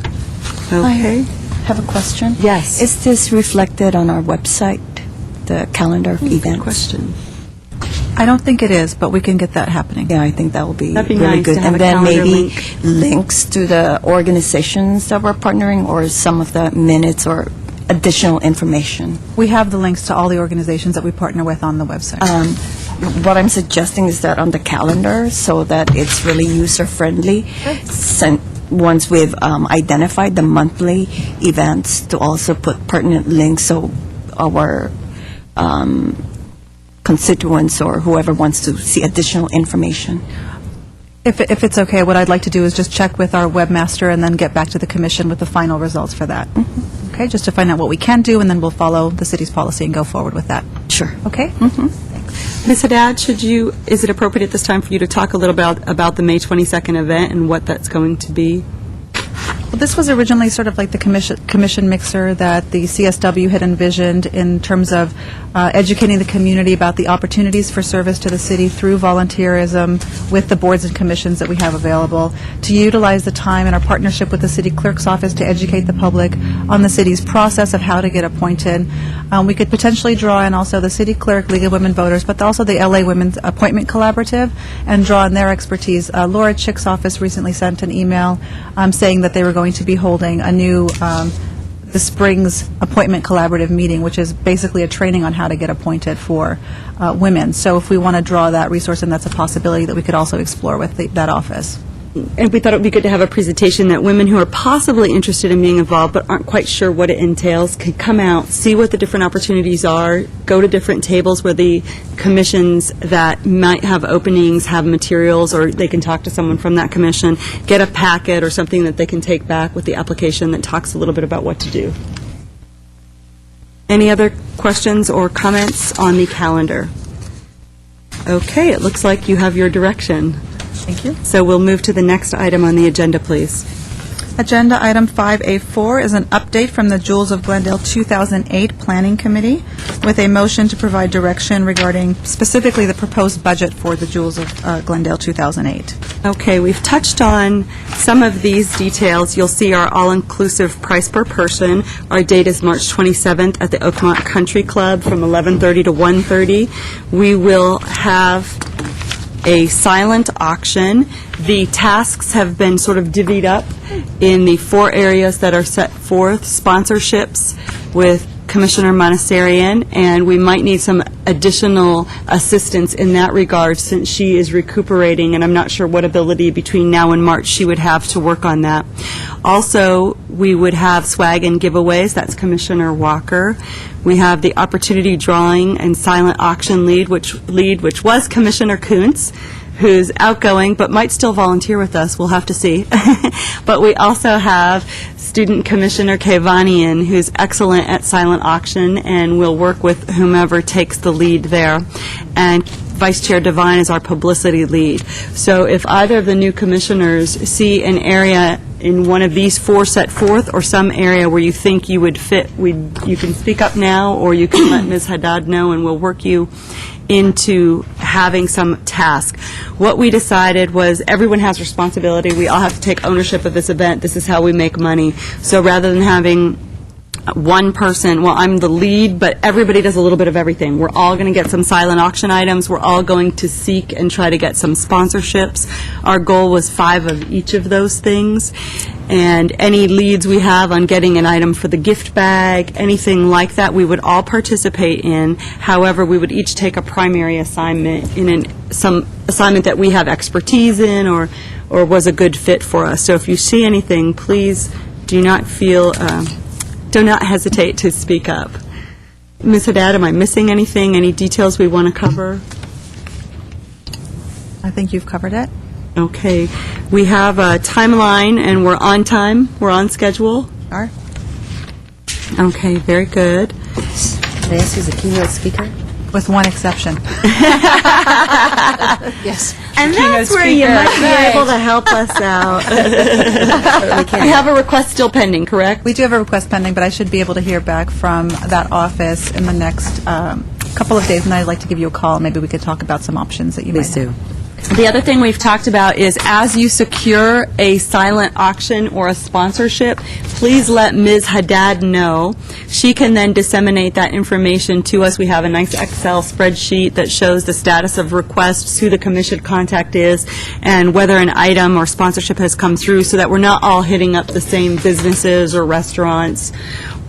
Okay. Have a question? Yes. Is this reflected on our website, the calendar of events? Good question. I don't think it is, but we can get that happening. Yeah, I think that will be That'd be really nice good. to have And a then calendar maybe link. links to the organizations that we're partnering, or some of the minutes or additional information. We have the links to all the organizations that we partner with on the website. What I'm suggesting is that on the calendar, so that it's really user-friendly, once we've identified the monthly events, to also put pertinent links so our constituents or whoever wants to see additional information. If it's okay, what I'd like to do is just check with our webmaster and then get back to the commission with the final results for that. Okay, just to find out what we can do, and then we'll follow the city's policy and go forward with that. Sure. Okay? Ms. Haddad, is it appropriate at this time for you to talk a little about the May 22nd event and what that's going to be? Well, this was originally sort of like the commission mixer that the CSW had envisioned in terms of educating the community about the opportunities for service to the city through volunteerism with the boards and commissions that we have available, to utilize the time in our partnership with the city clerk's office to educate the public on the city's process of how to get appointed. We could potentially draw in also the city clerk, League of Women Voters, but also the LA Women's Appointment Collaborative, and draw on their expertise. Laura Chick's office recently sent an email saying that they were going to be holding a new the Springs Appointment Collaborative meeting, which is basically a training on how to get appointed for women. So if we want to draw that resource, and that's a possibility that we could also explore with that office. And we thought it would be good to have a presentation that women who are possibly interested in being involved but aren't quite sure what it entails can come out, see what the different opportunities are, go to different tables where the commissions that might have openings have materials, or they can talk to someone from that commission, get a packet or something that they can take back with the application that talks a little bit about what to do. Any other questions or comments on the calendar? Okay, it looks like you have your direction. Thank you. So we'll move to the next item on the agenda, please. Agenda item 5A4 is an update from the Jewels of Glendale 2008 Planning Committee with a motion to provide direction regarding specifically the proposed budget for the Jewels of Glendale 2008. Okay, we've touched on some of these details. You'll see our all-inclusive price per person. Our date is March 27th at the Oakmont Country Club from 11:30 to 1:30. We will have a silent auction. The tasks have been sort of divvied up in the 4 areas that are set forth: sponsorships with Commissioner Monassarian, and we might need some additional assistance in that regard since she is recuperating, and I'm not sure what ability between now and March she would have to work on that. Also, we would have swag and giveaways. That's Commissioner Walker. We have the opportunity drawing and silent auction lead, which was Commissioner Kuntz, who's outgoing but might still volunteer with us. We'll have to see. But we also have Student Commissioner Kevanian, who's excellent at silent auction and will work with whomever takes the lead there. And Vice Chair Devine is our publicity lead. So if either of the new commissioners see an area in one of these 4 set forth, or some area where you think you would fit, you can speak up now, or you can let Ms. Haddad know, and we'll work you into having some task. What we decided was everyone has responsibility. We all have to take ownership of this event. This is how we make money. So rather than having one person, well, I'm the lead, but everybody does a little bit of everything. We're all going to get some silent auction items. We're all going to seek and try to get some sponsorships. Our goal was 5 of each of those things. And any leads we have on getting an item for the gift bag, anything like that, we would all participate in. However, we would each take a primary assignment in some assignment that we have expertise in or was a good fit for us. So if you see anything, please do not hesitate to speak up. Ms. Haddad, am I missing anything? Any details we want to cover? I think you've covered it. Okay. We have a timeline, and we're on time. We're on schedule. Are? Okay, very good. Can I ask who's the keynote speaker? With one exception. Yes. And that's where you might be able to help us out. We have a request still pending, correct? We do have a request pending, but I should be able to hear back from that office in the next couple of days, and I'd like to give you a call. Maybe we could talk about some options that you might have. Please do. The other thing we've talked about is as you secure a silent auction or a sponsorship, please let Ms. Haddad know. She can then disseminate that information to us. We have a nice Excel spreadsheet that shows the status of requests, who the commission contact is, and whether an item or sponsorship has come through, so that we're not all hitting up the same businesses or restaurants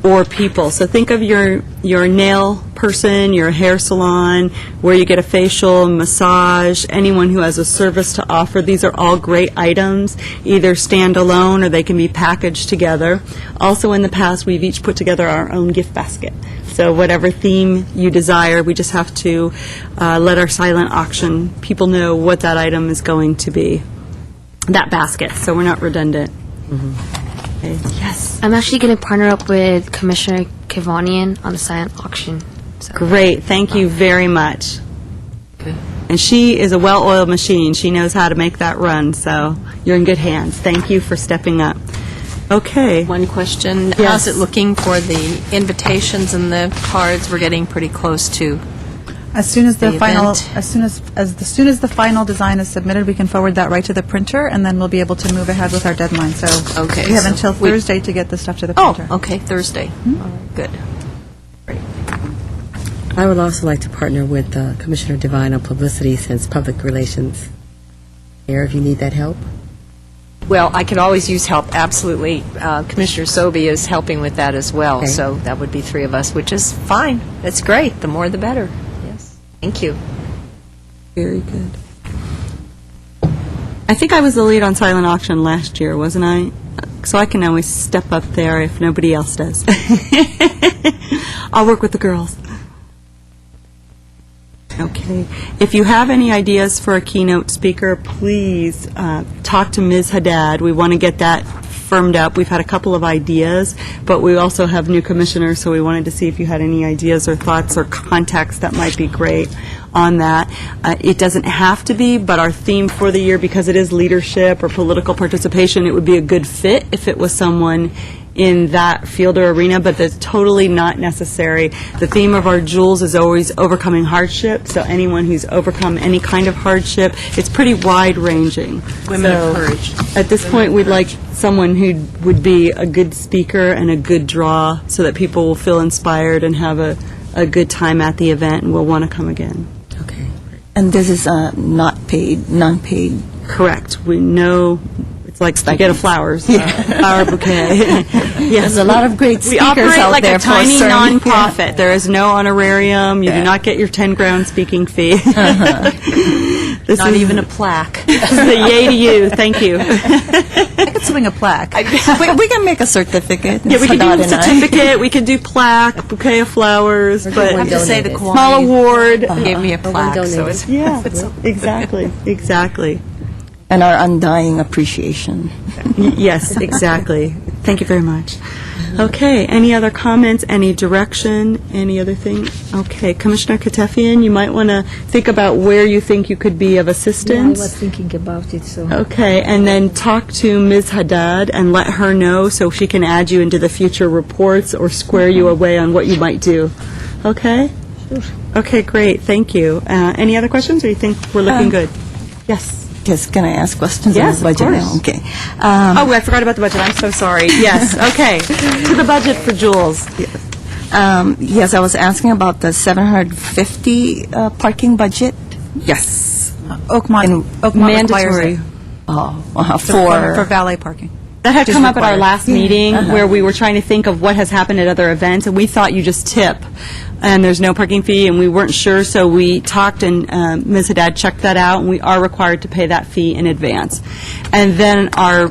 or people. So think of your nail person, your hair salon, where you get a facial, massage, anyone who has a service to offer. These are all great items, either standalone or they can be packaged together. Also in the past, we've each put together our own gift basket. So whatever theme you desire, we just have to let our silent auction people know what that item is going to be, that basket, so we're not redundant. Okay. Yes. I'm actually going to partner up with Commissioner Kevanian on the silent auction. So. Great. Thank you very much. Good. And she is a well-oiled machine. She knows how to make that run, so you're in good hands. Thank you for stepping up. Okay. One question. Yes. How's it looking for the invitations and the cards? We're getting pretty close to. As soon as the The final, event. as soon as the final design is submitted, we can forward that right to the printer, and then we'll be able to move ahead with our deadline. So Okay, we have so until we- Thursday to get the stuff to the Oh, printer. okay, Thursday. All right, good. I would also like to partner with Commissioner Devine on publicity since public relations here, if you need that help. Well, I could always use help, absolutely. Commissioner Sobey is helping with that as well, Okay. so that would be three of us, which is fine. That's great. The more, the better. Yes. Thank you. Very good. I think I was the lead on silent auction last year, wasn't I? So I can always step up there if nobody else does. I'll work with the girls. Okay. If you have any ideas for a keynote speaker, please talk to Ms. Haddad. We want to get that firmed up. We've had a couple of ideas, but we also have new commissioners, so we wanted to see if you had any ideas or thoughts or contacts that might be great on that. It doesn't have to be, but our theme for the year, because it is leadership or political participation, it would be a good fit if it was someone in that field or arena, but that's totally not necessary. The theme of our Jewels is always overcoming hardship, so anyone who's overcome any kind of hardship, it's pretty wide-ranging. Women So, of courage. At this point, we'd like someone who would be a good speaker and a good draw, so that people will feel inspired and have a good time at the event and will want to come again. Okay. And this is not paid, non-paid. Correct. We know, it's like you get a flower bouquet. Yes. There's a lot of great We speakers operate out like there a for tiny certain- nonprofit. There is no honorarium. You do not get your 10-ground speaking fee. This Not is- even a plaque. This is a yay to you. Thank you. I could swing a plaque. we can make a certificate. Yeah, we could do Sadat a and I. certificate. We could do plaque, bouquet of flowers, but I have to say the small award. Gave me a plaque, so donated. it's Yeah, exactly. And our undying appreciation. Yes, exactly. Thank you very much. Okay, any other comments, any direction, any other thing? Okay, Commissioner Katefian, you might want to think about where you think you could be of Yeah, I assistance. was thinking about it, so. Okay, and then talk to Ms. Haddad and let her know so she can add you into the future reports or square you away on what you might do. Okay? Sure. Okay, great, thank you. Any other questions, or you think we're looking good? Yes. Yes, can I ask questions Yes, on the of budget now? course. Okay. Oh, I forgot about the budget, I'm so sorry. Yes, okay. To the budget for Jules. Yes, I was asking about the 750 parking budget. Yes. Oakmont requires Mandatory. it Oh, for valet parking. That had Which is come up at our required. last meeting, where we were trying to think of what has happened at other events, and we thought you just tip, and there's no parking fee, and we weren't sure, so we talked, and Ms. Haddad checked that out, and we are required to pay that fee in advance. And then I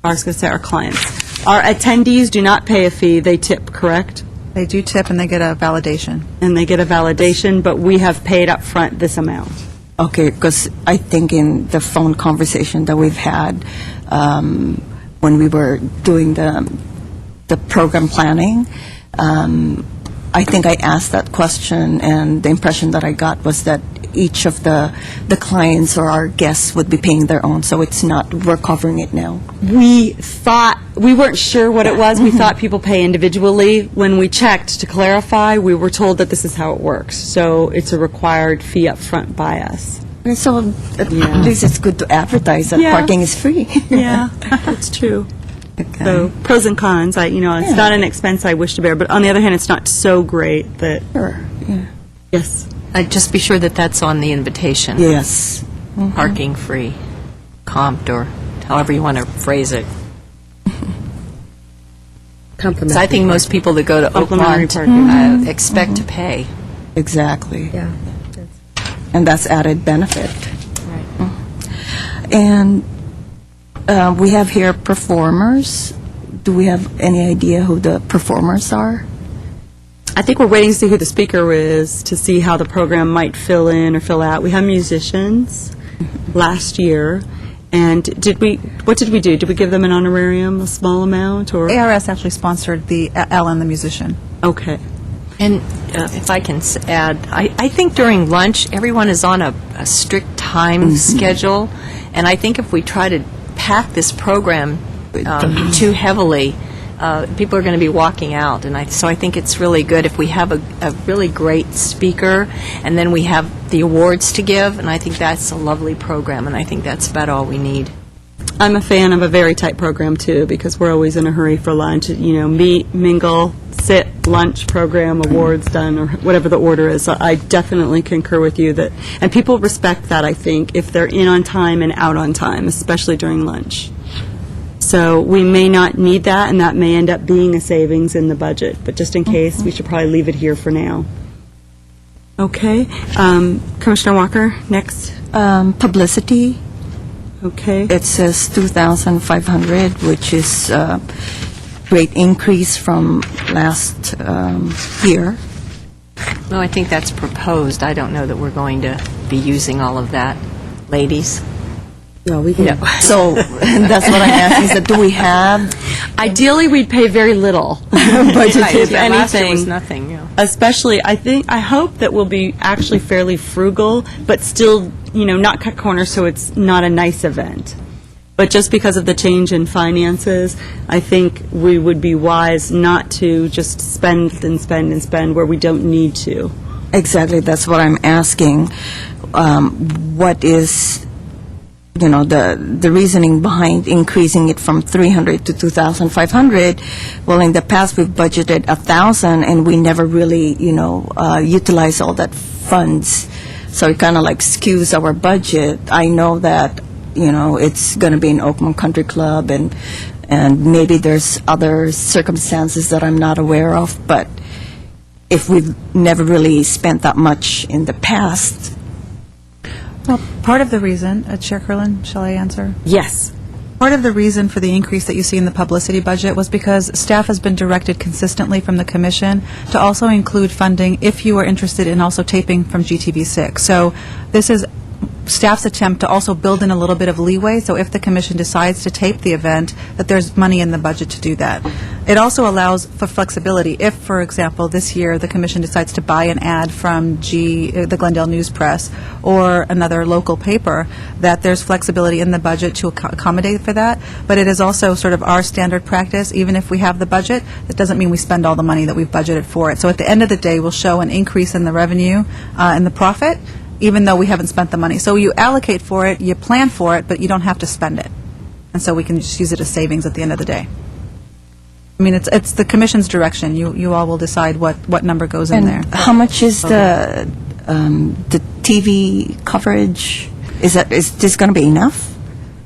was going to say our clients. Our attendees do not pay a fee, they tip, correct? They do tip and they get a validation. And they get a validation, but we have paid up front this amount. Okay, because I think in the phone conversation that we've had, when we were doing the program planning, I think I asked that question, and the impression that I got was that each of the clients or our guests would be paying their own, so it's not, we're covering it now. We thought, we weren't sure what it was. We thought people pay individually. When we checked to clarify, we were told that this is how it works. So it's a required fee up front by us. And so at least it's good to advertise that Yeah. parking is free. Yeah, that's true. Okay. So pros and cons, it's not an expense I wish to bear, but on the other hand, it's not so great that, Sure, yeah. yes. just be sure that that's on the invitation. Yes. Parking free, comped, or however you want to phrase it. 'Cause I think most people that go to Complimentary Oakmont parking. expect to pay. Exactly. Yeah. And that's added benefit. And we have here performers. Do we have any idea who the performers are? I think we're waiting to see who the speaker is, to see how the program might fill in or fill out. We had musicians last year, and what did we do? Did we give them an honorarium, a small amount, or? ARS actually sponsored the Ellen the musician. Okay. And if I can add, I think during lunch, everyone is on a strict time schedule, and I think if we try to pack this program too heavily, people are going to be walking out. And so I think it's really good if we have a really great speaker, and then we have the awards to give, and I think that's a lovely program, and I think that's about all we need. I'm a fan of a very tight program, too, because we're always in a hurry for lunch. Meet, mingle, sit, lunch, program, awards done, or whatever the order is. So I definitely concur with you that, and people respect that, I think, if they're in on time and out on time, especially during lunch. So we may not need that, and that may end up being a savings in the budget. But just in case, we should probably leave it here for now. Okay. Commissioner Walker, next. Publicity, Okay. it says 2,500, which is a great increase from last year. Well, I think that's proposed. I don't know that we're going to be using all of that, ladies. No, we can. So that's what I'm asking, is that do we have, Ideally, we'd pay very little budgeted, if Yeah, last year anything. was nothing, yeah. Especially, I hope that we'll be actually fairly frugal, but still, not cut corners so it's not a nice event. But just because of the change in finances, I think we would be wise not to just spend and spend and spend where we don't need to. exactly, that's what I'm asking. What is, the reasoning behind increasing it from 300 to 2,500? Well, in the past, we've budgeted 1,000, and we never really, utilize all that funds. So it kind of like skews our budget. I know that, it's going to be in Oakmont Country Club, and maybe there's other circumstances that I'm not aware of, but if we've never really spent that much in the past. Well, part of the reason, Chair Curlin, shall I answer? Yes. Part of the reason for the increase that you see in the publicity budget was because staff has been directed consistently from the commission to also include funding if you are interested in also taping from GTV6. So this is staff's attempt to also build in a little bit of leeway, so if the commission decides to tape the event, that there's money in the budget to do that. It also allows for flexibility. If, for example, this year the commission decides to buy an ad from the Glendale News Press or another local paper, that there's flexibility in the budget to accommodate for that. But it is also sort of our standard practice, even if we have the budget, that doesn't mean we spend all the money that we've budgeted for it. So at the end of the day, we'll show an increase in the revenue and the profit, even though we haven't spent the money. So you allocate for it, you plan for it, but you don't have to spend it. And so we can just use it as savings at the end of the day. I mean, it's the commission's direction. You all will decide what number goes in there. And how much is the TV coverage? Is this going to be enough?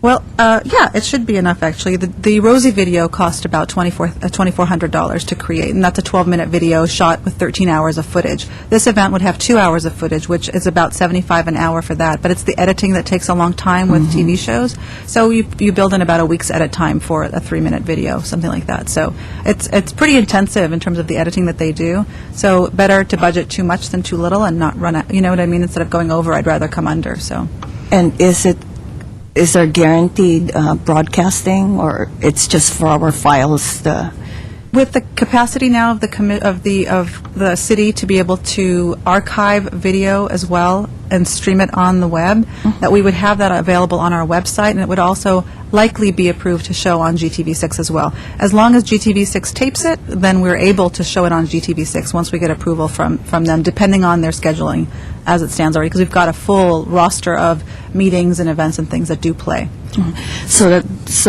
Well, yeah, it should be enough, actually. The Rosie video cost about $2,400 to create, and that's a 12-minute video shot with 13 hours of footage. This event would have 2 hours of footage, which is about $75 an hour for that, but it's the editing that takes a long time with TV shows. So you build in about a week's edit time for a 3-minute video, something like that. So it's pretty intensive in terms of the editing that they do. So better to budget too much than too little and not run out, you know what I mean? Instead of going over, I'd rather come under, so. And is there guaranteed broadcasting, or it's just for our files? With the capacity now of the city to be able to archive video as well and stream it on the web, that we would have that available on our website, and it would also likely be approved to show on GTV6 as well. As long as GTV6 tapes it, then we're able to show it on GTV6 once we get approval from them, depending on their scheduling as it stands already, because we've got a full roster of meetings and events and things that do play. So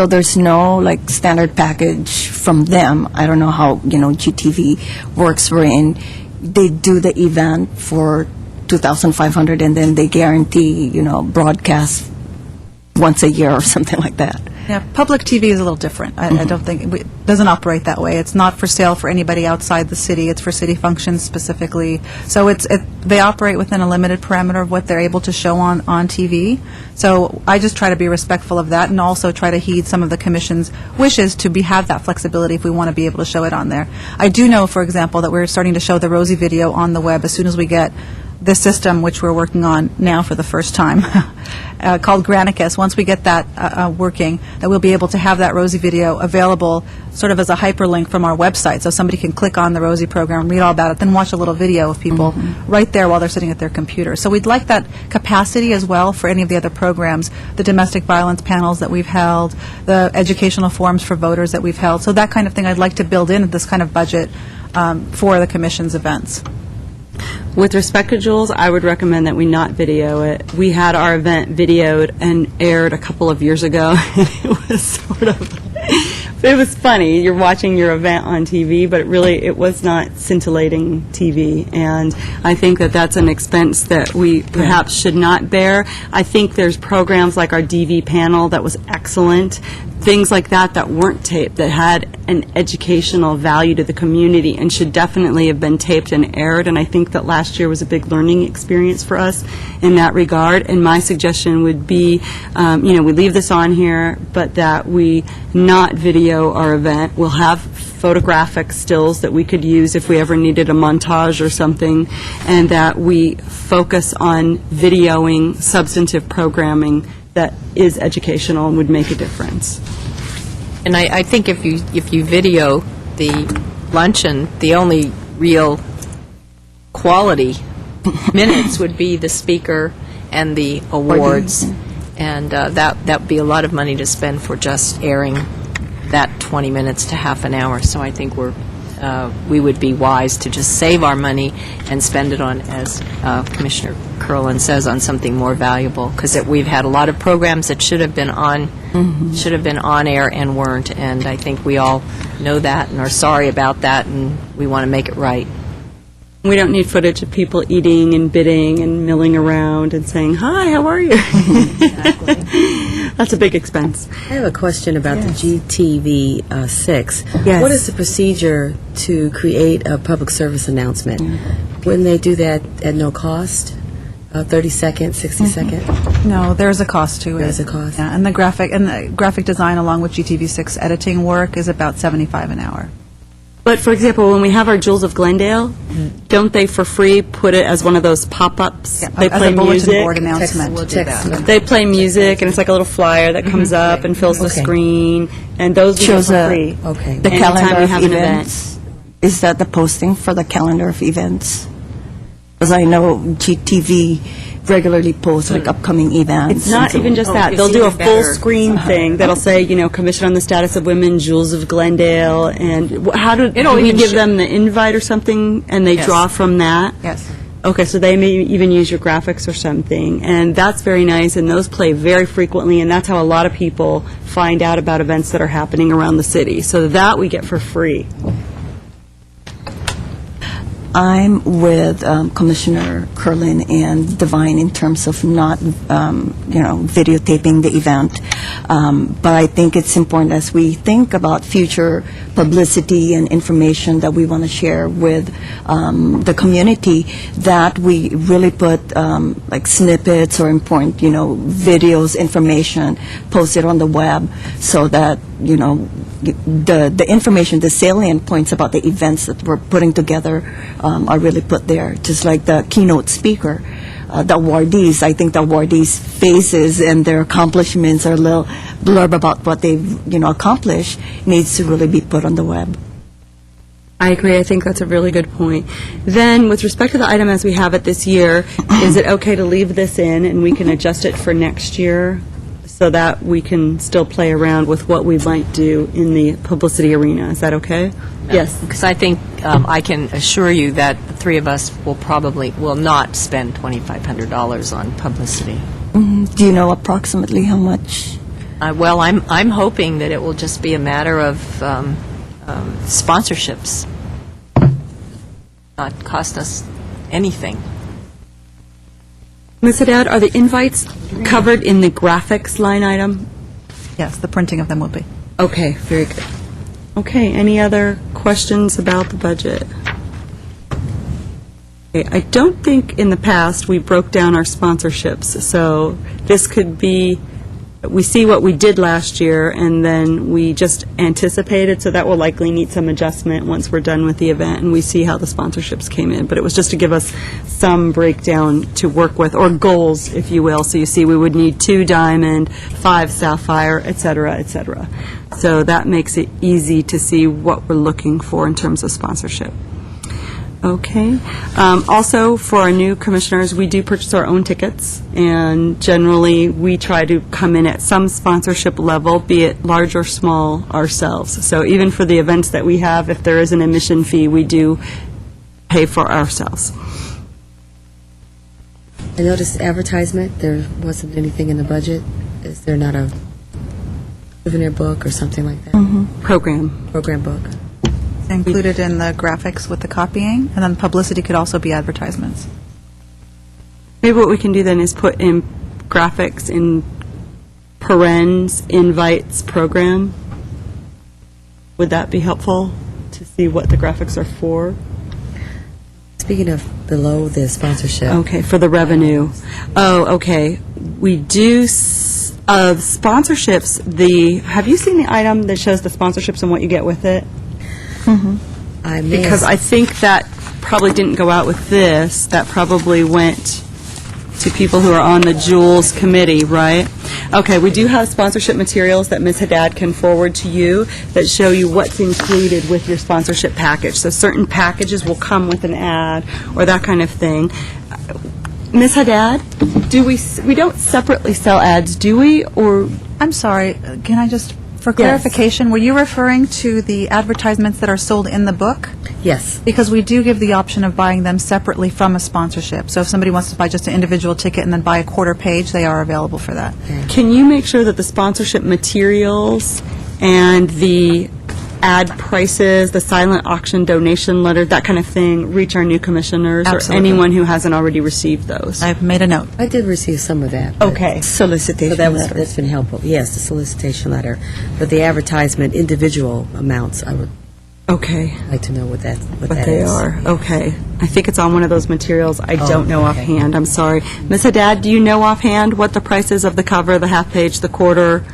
there's no standard package from them. I don't know how GTV works. Wherein they do the event for 2,500 and then they guarantee broadcast once a year or something like that. Yeah, public TV is a little different. I don't think it doesn't operate that way. It's not for sale for anybody outside the city. It's for city functions specifically. So they operate within a limited parameter of what they're able to show on TV. So I just try to be respectful of that and also try to heed some of the commission's wishes to have that flexibility if we want to be able to show it on there. I do know, for example, that we're starting to show the Rosie video on the web as soon as we get this system, which we're working on now for the first time, called Granicus. Once we get that working, that we'll be able to have that Rosie video available sort of as a hyperlink from our website, so somebody can click on the Rosie program, read all about it, then watch a little video of people right there while they're sitting at their computer. So we'd like that capacity as well for any of the other programs, the domestic violence panels that we've held, the educational forums for voters that we've held. So that kind of thing I'd like to build in this kind of budget for the Commission's events. With respect to Jules, I would recommend that we not video it. We had our event videoed and aired a couple of years ago. It was sort of, it was funny. You're watching your event on TV, but really it was not scintillating TV. And I think that that's an expense that we perhaps should not bear. I think there's programs like our DV panel that was excellent, things like that that weren't taped, that had an educational value to the community and should definitely have been taped and aired. And I think that last year was a big learning experience for us in that regard. And my suggestion would be, we leave this on here, but that we not video our event. We'll have photographic stills that we could use if we ever needed a montage or something, and that we focus on videoing substantive programming that is educational and would make a difference. And I think if you video the luncheon, the only real quality minutes would be the speaker and the awards, and that would be a lot of money to spend for just airing that 20 minutes to half an hour. So I think we would be wise to just save our money and spend it on, as Commissioner Curlin says, on something more valuable, because we've had a lot of programs that should have been on air and weren't, and I think we all know that and are sorry about that, and we want to make it right. We don't need footage of people eating and bidding and milling around and saying, "Hi, how are you?" That's a big expense. I have a question about the GTV 6. Yes. What is the procedure to create a public service announcement? Wouldn't they do that at no cost? 30 seconds, 60 seconds? No, there's a cost to it. There's a cost. Yeah, and the graphic design along with GTV6 editing work is about $75 an hour. But, for example, when we have our Jewels of Glendale, don't they for free put it as one of those pop-ups? Yeah, They as play a bulletin music. board announcement. They play music, and it's like a little flyer that comes up and fills the Okay. screen, and those we get Shows for a- free. Okay. The Anytime calendar we of have an event. events. Is that the posting for the calendar of events? Because I know GTV regularly posts like upcoming events. It's not even just that. They'll do a full-screen thing that'll say, Commission on the Status of Women, Jewels of Glendale, and do we give them the invite or something, and they draw from that? Yes. Okay, so they may even use your graphics or something, and that's very nice, and those play very frequently, and that's how a lot of people find out about events that are happening around the city. So that we get for free. I'm with Commissioner Curlin and Devine in terms of not, videotaping the event. But I think it's important as we think about future publicity and information that we want to share with the community, that we really put like snippets or important, videos, information posted on the web, so that, the information, the salient points about the events that we're putting together are really put there, just like the keynote speaker. The awardees, I think the awardees' faces and their accomplishments are a little blurb about what they've, accomplished, needs to really be put on the web. I agree. I think that's a really good point. Then, with respect to the item as we have it this year, is it okay to leave this in and we can adjust it for next year so that we can still play around with what we might do in the publicity arena? Is that okay? Yes. Because I think I can assure you that the three of us will not spend $2,500 on publicity. Do you know approximately how much? Well, I'm hoping that it will just be a matter of sponsorships, not cost us anything. Ms. Haddad, are the invites covered in the graphics line item? Yes, the printing of them will be. Okay, very good. Okay, any other questions about the budget? Okay, I don't think in the past we broke down our sponsorships, so this could be we see what we did last year, and then we just anticipated, so that will likely need some adjustment once we're done with the event, and we see how the sponsorships came in. But it was just to give us some breakdown to work with, or goals, if you will. So you see, we would need 2 Diamond, 5 Sapphire, et cetera, et cetera. So that makes it easy to see what we're looking for in terms of sponsorship. Okay. Also, for our new commissioners, we do purchase our own tickets, and generally, we try to come in at some sponsorship level, be it large or small, ourselves. So even for the events that we have, if there is an admission fee, we do pay for ourselves. I noticed advertisement, there wasn't anything in the budget. Is there not a souvenir book or something like that? Program book. Included in the graphics with the copying, and then publicity could also be advertisements. Maybe what we can do then is put in graphics in parens, invites, program. Would that be helpful to see what the graphics are for? Speaking of below the sponsorship. Okay, for the revenue. Oh, okay. We do, sponsorships, have you seen the item that shows the sponsorships and what you get with it? Because I think that probably didn't go out with this. That probably went to people who are on the Jules committee, right? Okay, we do have sponsorship materials that Ms. Haddad can forward to you that show you what's included with your sponsorship package. So certain packages will come with an ad or that kind of thing. Ms. Haddad, we don't separately sell ads, do we? Or I'm sorry, can I just, for clarification, were you referring to the advertisements that are sold in the book? Yes. Because we do give the option of buying them separately from a sponsorship. So if somebody wants to buy just an individual ticket and then buy a quarter page, they are available for that. Can you make sure that the sponsorship materials and the ad prices, the silent auction donation letter, that kind of thing, reach our new commissioners Absolutely. or anyone who hasn't already received those? I've made a note. I did receive some of that. but- Okay. Solicitation So letter. that's been helpful. Yes, the solicitation letter. But the advertisement, individual amounts, I would Okay. like to know what that What they is. are. Okay. I think it's on one of those materials. I don't know okay. offhand. I'm sorry. Ms. Haddad, do you know offhand what the price is of the cover, the half page, the quarter?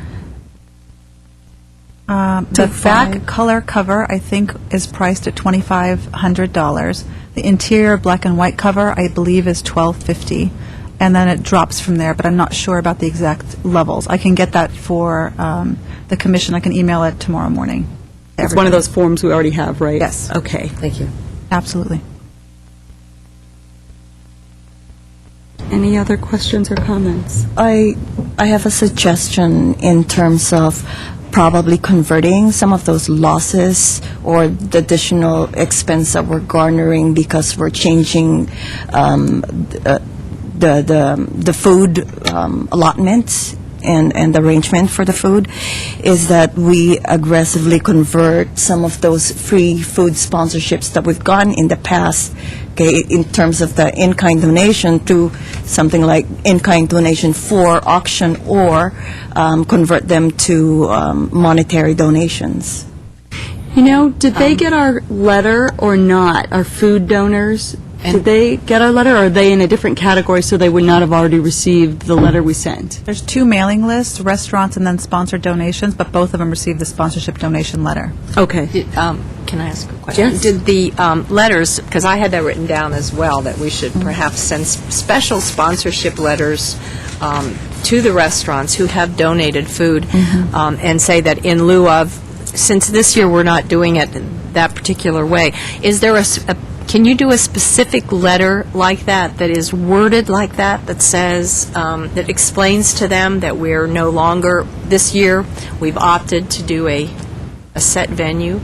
The back color cover, I think, is priced at $2,500. The interior black and white cover, I believe, is $1,250. And then it drops from there, but I'm not sure about the exact levels. I can get that for the commission. I can email it tomorrow morning. It's one of those forms we already have, right? Yes. Okay. Thank you. Absolutely. Any other questions or comments? I have a suggestion in terms of probably converting some of those losses or the additional expense that we're garnering because we're changing the food allotment and the arrangement for the food, is that we aggressively convert some of those free food sponsorships that we've gotten in the past, okay, in terms of the in-kind donation to something like in-kind donation for auction, or convert them to monetary donations. You know, did they get our letter or not, our food donors? Did they get our letter, or are they in a different category so they would not have already received the letter we sent? There's 2 mailing lists, restaurants and then sponsored donations, but both of them received the sponsorship donation letter. Okay. Can I ask a question? Yes. Did the letters, because I had that written down as well, that we should perhaps send special sponsorship letters to the restaurants who have donated food, and say that in lieu of, since this year we're not doing it that particular way, is there can you do a specific letter like that is worded like that says, that explains to them that we're no longer, this year, we've opted to do a set venue,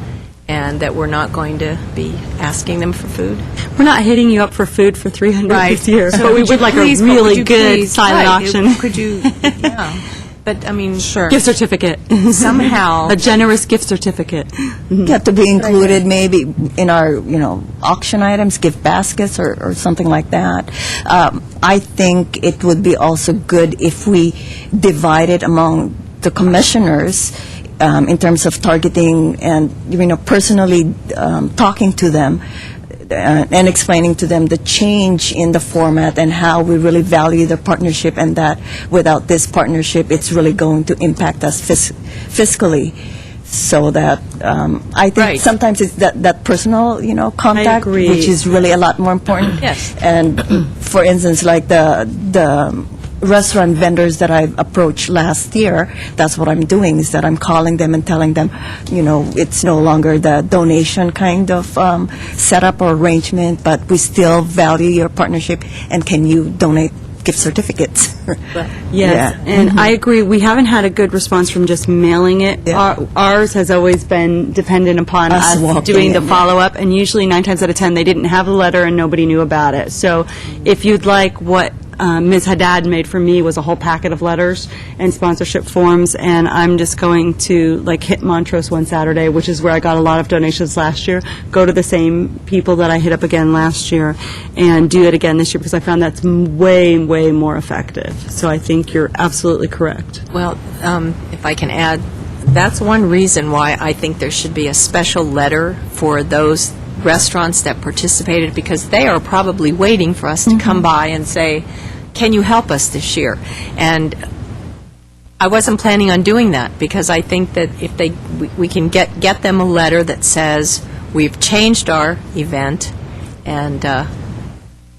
and that we're not going to be asking them for food? We're not hitting you up for food for 300 Right. this year, So but we would would you like please- a but would really you good please- silent right, auction. Could you, yeah. But, I mean, sure. Gift certificate. Somehow. A generous gift certificate. Have to be included maybe in our, auction items, gift baskets or something like that. I think it would be also good if we divide it among the commissioners in terms of targeting and, personally talking to them. and explaining to them the change in the format and how we really value the partnership, and that without this partnership, it's really going to impact us fiscally. So that I think Right. sometimes it's that personal, contact, agree. which is really a lot more important. Yes. And for instance, like the restaurant vendors that I approached last year, that's what I'm doing, is that I'm calling them and telling them, it's no longer the donation kind of setup or arrangement, but we still value your partnership, and can you donate gift certificates? Yes, Yeah. and I agree. We haven't had a good response from just mailing it. Yeah. Ours has always been dependent upon Us us walking doing the in, yeah. follow-up, and usually 9 times out of 10, they didn't have the letter and nobody knew about it. So if you'd like, what Ms. Haddad made for me was a whole packet of letters and sponsorship forms, and I'm just going to hit Montrose one Saturday, which is where I got a lot of donations last year, go to the same people that I hit up again last year, and do it again this year, because I found that's way, way more effective. So I think you're absolutely correct. Well, if I can add, that's one reason why I think there should be a special letter for those restaurants that participated, because they are probably waiting for us to come by and say, can you help us this year? And I wasn't planning on doing that, because I think that if we can get them a letter that says, we've changed our event, and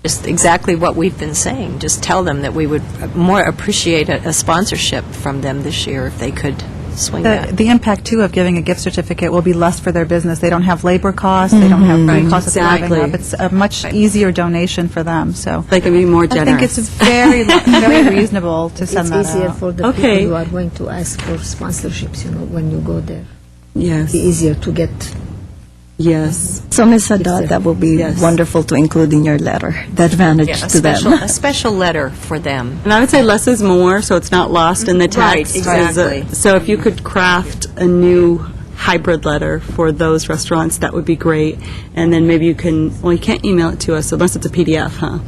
just exactly what we've been saying, just tell them that we would more appreciate a sponsorship from them this year if they could swing that. The impact, too, of giving a gift certificate will be less for their business. They don't have labor costs, they don't have food costs that they're having Exactly. up. It's a much easier donation for them, so. They can be more I think generous. it's very, very reasonable to send It's that easier out. for the Okay. people who are going to ask for sponsorships, when you go there. Yes, It's easier to get. yes. So, Ms. Haddad, that would be Yes. wonderful to include in your letter, the advantage Yeah, to them. a special letter for them. And I would say less is more, so it's not lost in the Right, text. exactly. So if you could craft a new hybrid letter for those restaurants, that would be great. And then maybe you you can't email it to us unless it's a PDF, huh?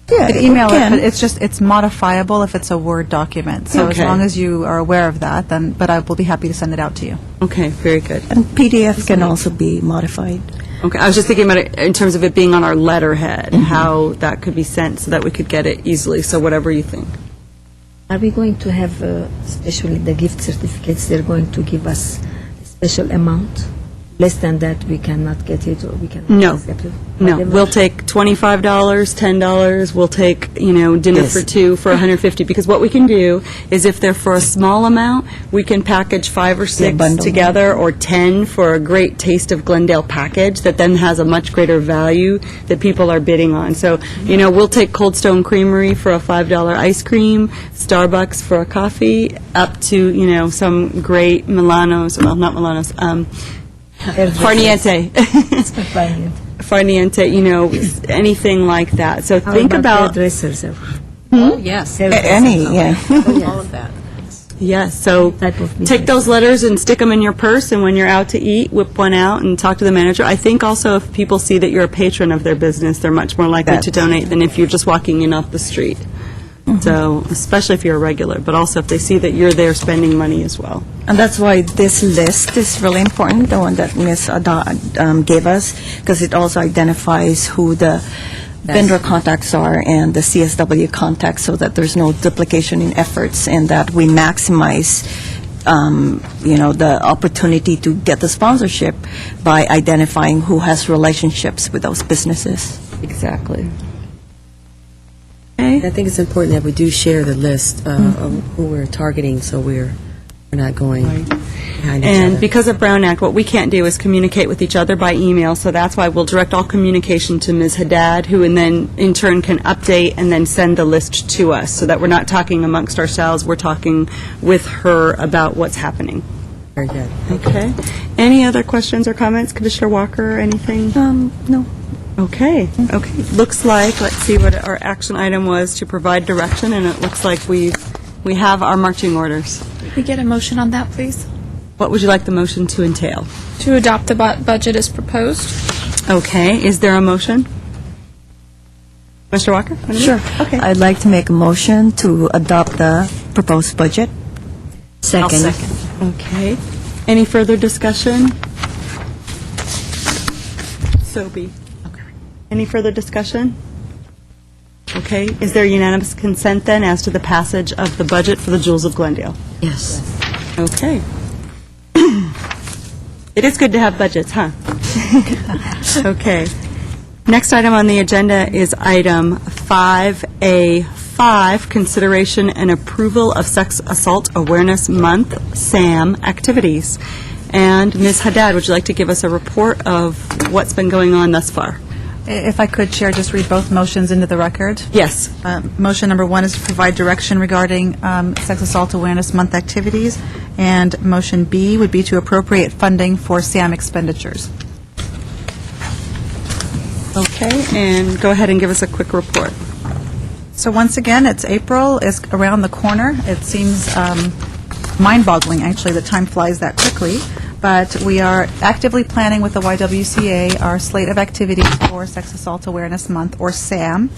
Yeah, Could email we can. it, but it's modifiable if it's a Word document. So as Okay. long as you are aware of that, but I will be happy to send it out to you. Okay, very good. And PDF can also be modified. Okay, I was just thinking about it in terms of it being on our letterhead, how that could be sent so that we could get it easily, so whatever you think. Are we going to have, especially the gift certificates, they're going to give us a special amount? Less than that, we cannot get it, or we cannot No. accept it? No, Whatever. we'll take $25, $10, we'll take, dinner Yes. for two for $150, because what we can do is if they're for a small amount, we can package 5 or 6 bundle. together, or 10 for a great Taste of Glendale package that then has a much greater value that people are bidding on. So, we'll take Cold Stone Creamery for a $5 ice cream, Starbucks for a coffee, up to, some great Milanos, well, not Milanos, Farniente. Fine. Farniente, anything like that. So How think about, hairdressers? Oh, yes. Any, yeah. All of that. yes, so Type of business. take those letters and stick them in your purse, and when you're out to eat, whip one out and talk to the manager. I think also if people see that you're a patron of their business, they're much more likely to donate than if you're just walking in off the street. So, especially if you're a regular, but also if they see that you're there spending money as well. And that's why this list is really important, the one that Ms. Haddad gave us, because it also identifies who the vendor contacts are and the CSW contacts, so that there's no duplication in efforts, and that we maximize, the opportunity to get the sponsorship by identifying who has relationships with those businesses. Exactly. I think it's important that we do share the list of who we're targeting, so we're not going behind each And other. because of Brown Act, what we can't do is communicate with each other by email, so that's why we'll direct all communication to Ms. Haddad, who and then in turn can update and then send the list to us, so that we're not talking amongst ourselves, we're talking with her about what's happening. Very good. Okay. Any other questions or comments, Commissioner Walker, or anything? No. Okay, okay. Looks like, let's see what our action item was, to provide direction, and it looks like we have our marching orders. Could we get a motion on that, please? What would you like the motion to entail? To adopt the budget as proposed. Okay, is there a motion? Mr. Walker? Sure. Okay. I'd like to make a motion to adopt the proposed budget. Second. Okay. Any further discussion? So be. Okay. Any further discussion? Okay, is there unanimous consent then as to the passage of the budget for the Jewels of Glendale? Yes. Okay. It is good to have budgets, huh? Okay. Next item on the agenda is item 5A5, consideration and approval of Sex Assault Awareness Month, SAM, activities. And Ms. Haddad, would you like to give us a report of what's been going on thus far? If I could, Chair, just read both motions into the record. Yes. Motion number 1 is to provide direction regarding Sex Assault Awareness Month activities, and motion B would be to appropriate funding for SAM expenditures. Okay, and go ahead and give us a quick report. So once again, it's April, it's around the corner. It seems mind-boggling, actually, that time flies that quickly. But we are actively planning with the YWCA our slate of activities for Sex Assault Awareness Month, or SAM.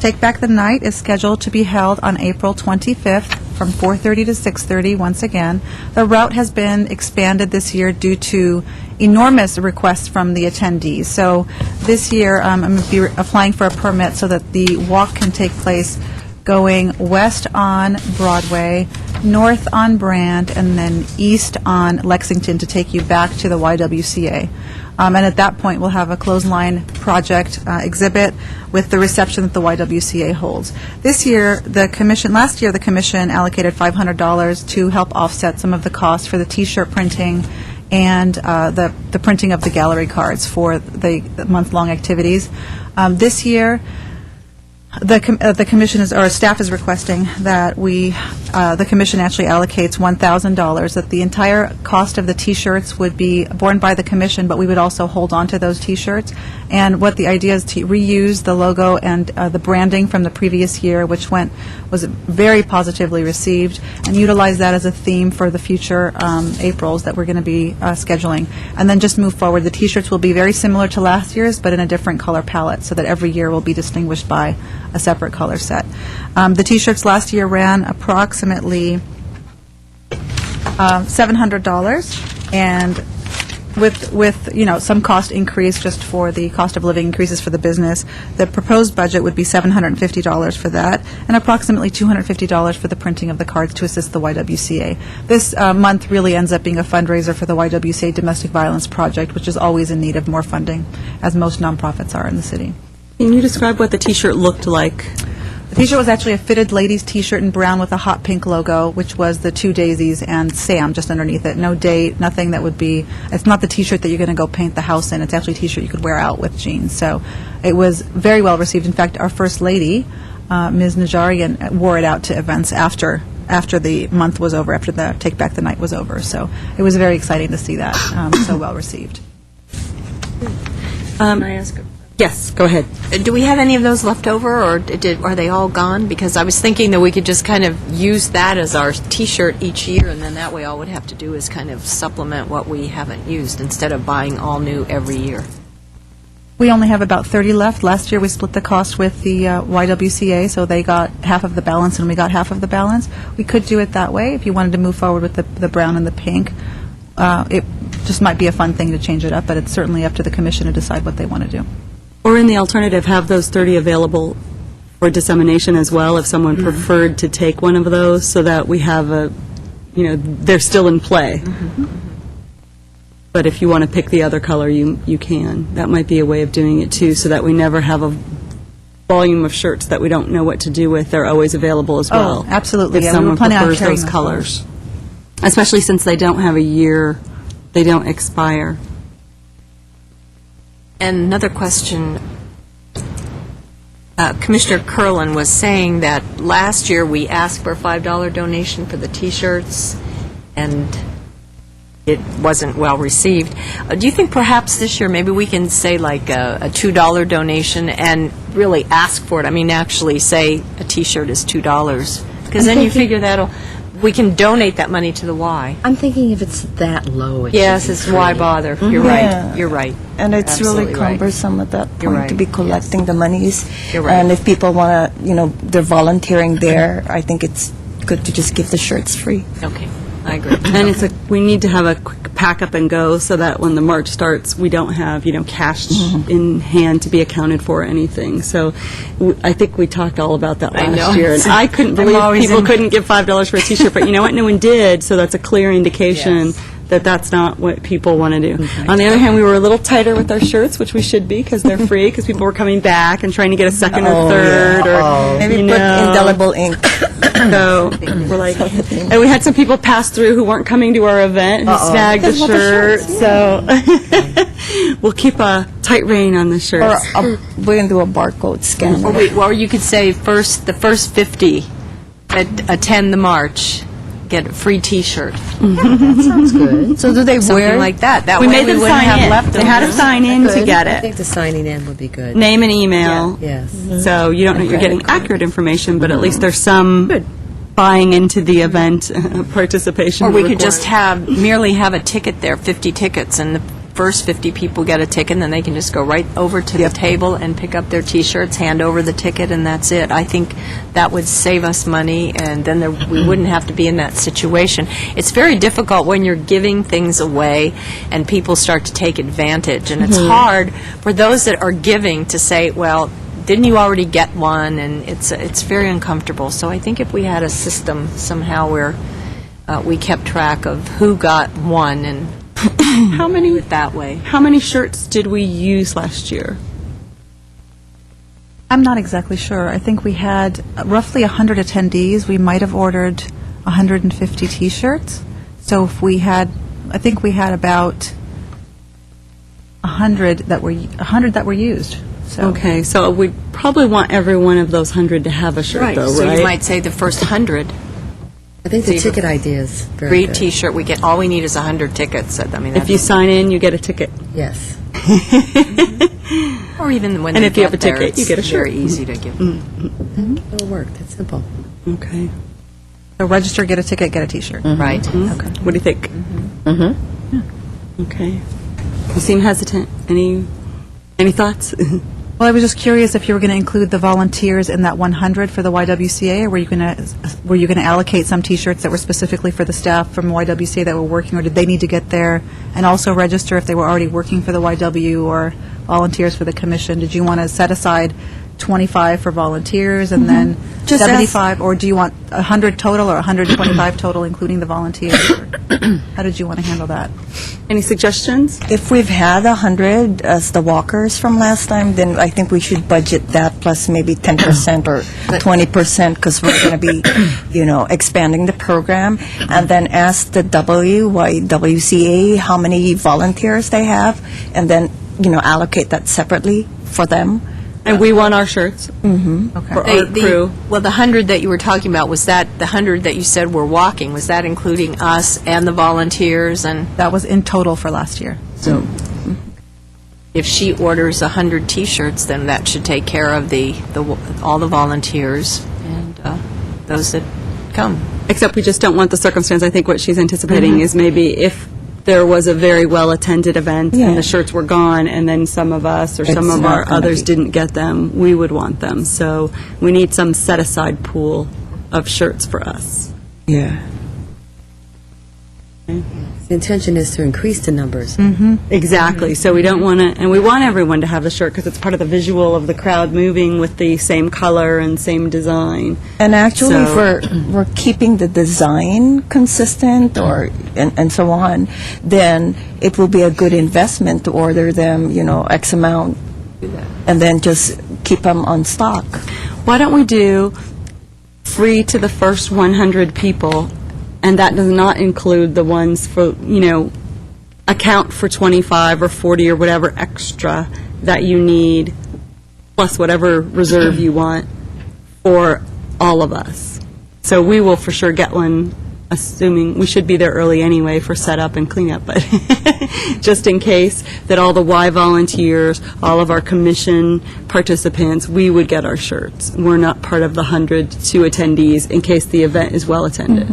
Take Back the Night is scheduled to be held on April 25th from 4:30 to 6:30 once again. The route has been expanded this year due to enormous requests from the attendees. So this year, I'm going to be applying for a permit so that the walk can take place going west on Broadway, north on Brand, and then east on Lexington to take you back to the YWCA. And at that point, we'll have a clothesline project exhibit with the reception that the YWCA holds. This year, last year, the Commission allocated $500 to help offset some of the costs for the T-shirt printing and the printing of the gallery cards for the month-long activities. This year, the commission or staff is requesting that the commission actually allocates $1,000, that the entire cost of the T-shirts would be borne by the commission, but we would also hold on to those T-shirts. And what the idea is to reuse the logo and the branding from the previous year, which was very positively received, and utilize that as a theme for the future Aprils that we're going to be scheduling. And then just move forward. The T-shirts will be very similar to last year's, but in a different color palette, so that every year will be distinguished by a separate color set. The T-shirts last year ran approximately $700, and with some cost increase just for the cost of living increases for the business, the proposed budget would be $750 for that, and approximately $250 for the printing of the cards to assist the YWCA. This month really ends up being a fundraiser for the YWCA Domestic Violence Project, which is always in need of more funding, as most nonprofits are in the city. Can you describe what the T-shirt looked like? The T-shirt was actually a fitted ladies' T-shirt in brown with a hot pink logo, which was the two daisies and Sam just underneath it. No date, nothing that would be, it's not the T-shirt that you're going to go paint the house in. It's actually a T-shirt you could wear out with jeans. So it was very well received. In fact, our First Lady, Ms. Najarian, wore it out to events after the month was over, after the Take Back the Night was over. So it was very exciting to see that so well received. Can I ask a Yes, go ahead. Do we have any of those left over, or are they all gone? Because I was thinking that we could just kind of use that as our T-shirt each year, and then that way all we'd have to do is kind of supplement what we haven't used instead of buying all new every year. We only have about 30 left. Last year, we split the cost with the YWCA, so they got half of the balance and we got half of the balance. We could do it that way if you wanted to move forward with the brown and the pink. It just might be a fun thing to change it up, but it's certainly up to the commission to decide what they want to do. Or in the alternative, have those 30 available for dissemination as well, if someone preferred to take one of those, so that we have they're still in play. But if you want to pick the other color, you can. That might be a way of doing it, too, so that we never have a volume of shirts that we don't know what to do with. They're always available as well. Oh, absolutely. If Yeah, we were someone planning on prefers carrying those those colors. Especially since they don't have a year, they don't expire. And another question, Commissioner Curlin was saying that last year we asked for a $5 donation for the T-shirts, and it wasn't well received. Do you think perhaps this year maybe we can say like a $2 donation and really ask for it? I mean, actually say a T-shirt is $2, because then you figure we can donate that money to the Y. I'm thinking if it's that low, it Yes, should be it's free. why bother. You're Yeah. right. You're right. And it's Absolutely really right. cumbersome at that You're point to right. be collecting the monies. You're right. And if people want to, they're volunteering there, I think it's good to just give the shirts free. Okay, I agree. And we need to have a quick pack up and go so that when the march starts, we don't have, cash in hand to be accounted for or anything. So I think we talked all about that last year. And I couldn't believe people couldn't give $5 for a T-shirt, but you know what? No one did, so that's a clear indication that that's not what people want to do. On the other hand, we were a little tighter with our shirts, which we should be because they're free, because people were coming back and trying to get a second or third. Or, Maybe put indelible ink. So we're like, and we had some people pass through who weren't coming to our event and snagged the shirt. So we'll keep a tight rein on the Or shirts. we're going to do a barcode scan. Or you could say the first 50 that attend the march get a free T-shirt. Sounds good. So do they Something wear like that. That We way made them wouldn't sign have in. leftovers. They had to sign in to get I it. think the signing in would be good. Name and email. Yes. So you don't know you're getting accurate information, but at least there's some buying into the event participation. Or we could required. just merely have a ticket there, 50 tickets, and the first 50 people get a ticket, and then they can just go right over to the table and pick up their T-shirts, hand over the ticket, and that's it. I think that would save us money, and then we wouldn't have to be in that situation. It's very difficult when you're giving things away and people start to take advantage, and it's hard for those that are giving to say, well, didn't you already get one? And it's very uncomfortable. So I think if we had a system somehow where we kept track of who got one and How many do it that way. How many shirts did we use last year? I'm not exactly sure. I think we had roughly 100 attendees. We might have ordered 150 T-shirts. So if we had, I think we had about 100 that were used. So Okay, so we probably want every one of those 100 to have a shirt, though, So right? you might say the first 100 I think the ticket idea is very free good. T-shirt. All we need is 100 tickets. I mean, If you sign in, you get a ticket. Yes. or even when And they if you have get a there, ticket, you it's get a shirt. very easy to give. It'll work. That's simple. Okay. So register, get a ticket, get a T-shirt. Right. Okay. What do you think? Okay. You seem hesitant. Any thoughts? Well, I was just curious if you were going to include the volunteers in that 100 for the YWCA, or were you going to allocate some T-shirts that were specifically for the staff from YWCA that were working, or did they need to get there and also register if they were already working for the YW or volunteers for the commission? Did you want to set aside 25 for volunteers and then Just 75, or do you want 100 total or 125 total, including the volunteers? Or how did you want to handle that? Any suggestions? If we've had 100 as the walkers from last time, then I think we should budget that plus maybe 10% or 20% because we're going to be, expanding the program. And then ask the YWCA how many volunteers they have, and then, allocate that separately for them. And we want our shirts Okay. for our crew. Well, the 100 that you were talking about, was that the 100 that you said were walking? Was that including us and the volunteers? And That was in total for last year. so if she orders 100 T-shirts, then that should take care of all the volunteers and those that come. Except we just don't want the circumstance. I think what she's anticipating is maybe if there was a very well-attended event and the shirts were gone, and then some of us or some It's of not our gonna others be- didn't get them, we would want them. So we need some set-aside pool of shirts for us. Yeah. The intention is to increase the numbers. Exactly. So we don't want to, and we want everyone to have the shirt because it's part of the visual of the crowd moving with the same color and same design. And actually, if So- we're keeping the design consistent and so on, then it will be a good investment to order them, X amount, and then just keep them on stock. Why don't we do free to the first 100 people, and that does not include the ones for, account for 25 or 40 or whatever extra that you need, plus whatever reserve you want for all of us. So we will for sure get one, assuming we should be there early anyway for setup and cleanup, but just in case that all the Y volunteers, all of our commission participants, we would get our shirts. We're not part of the 102 attendees in case the event is well attended.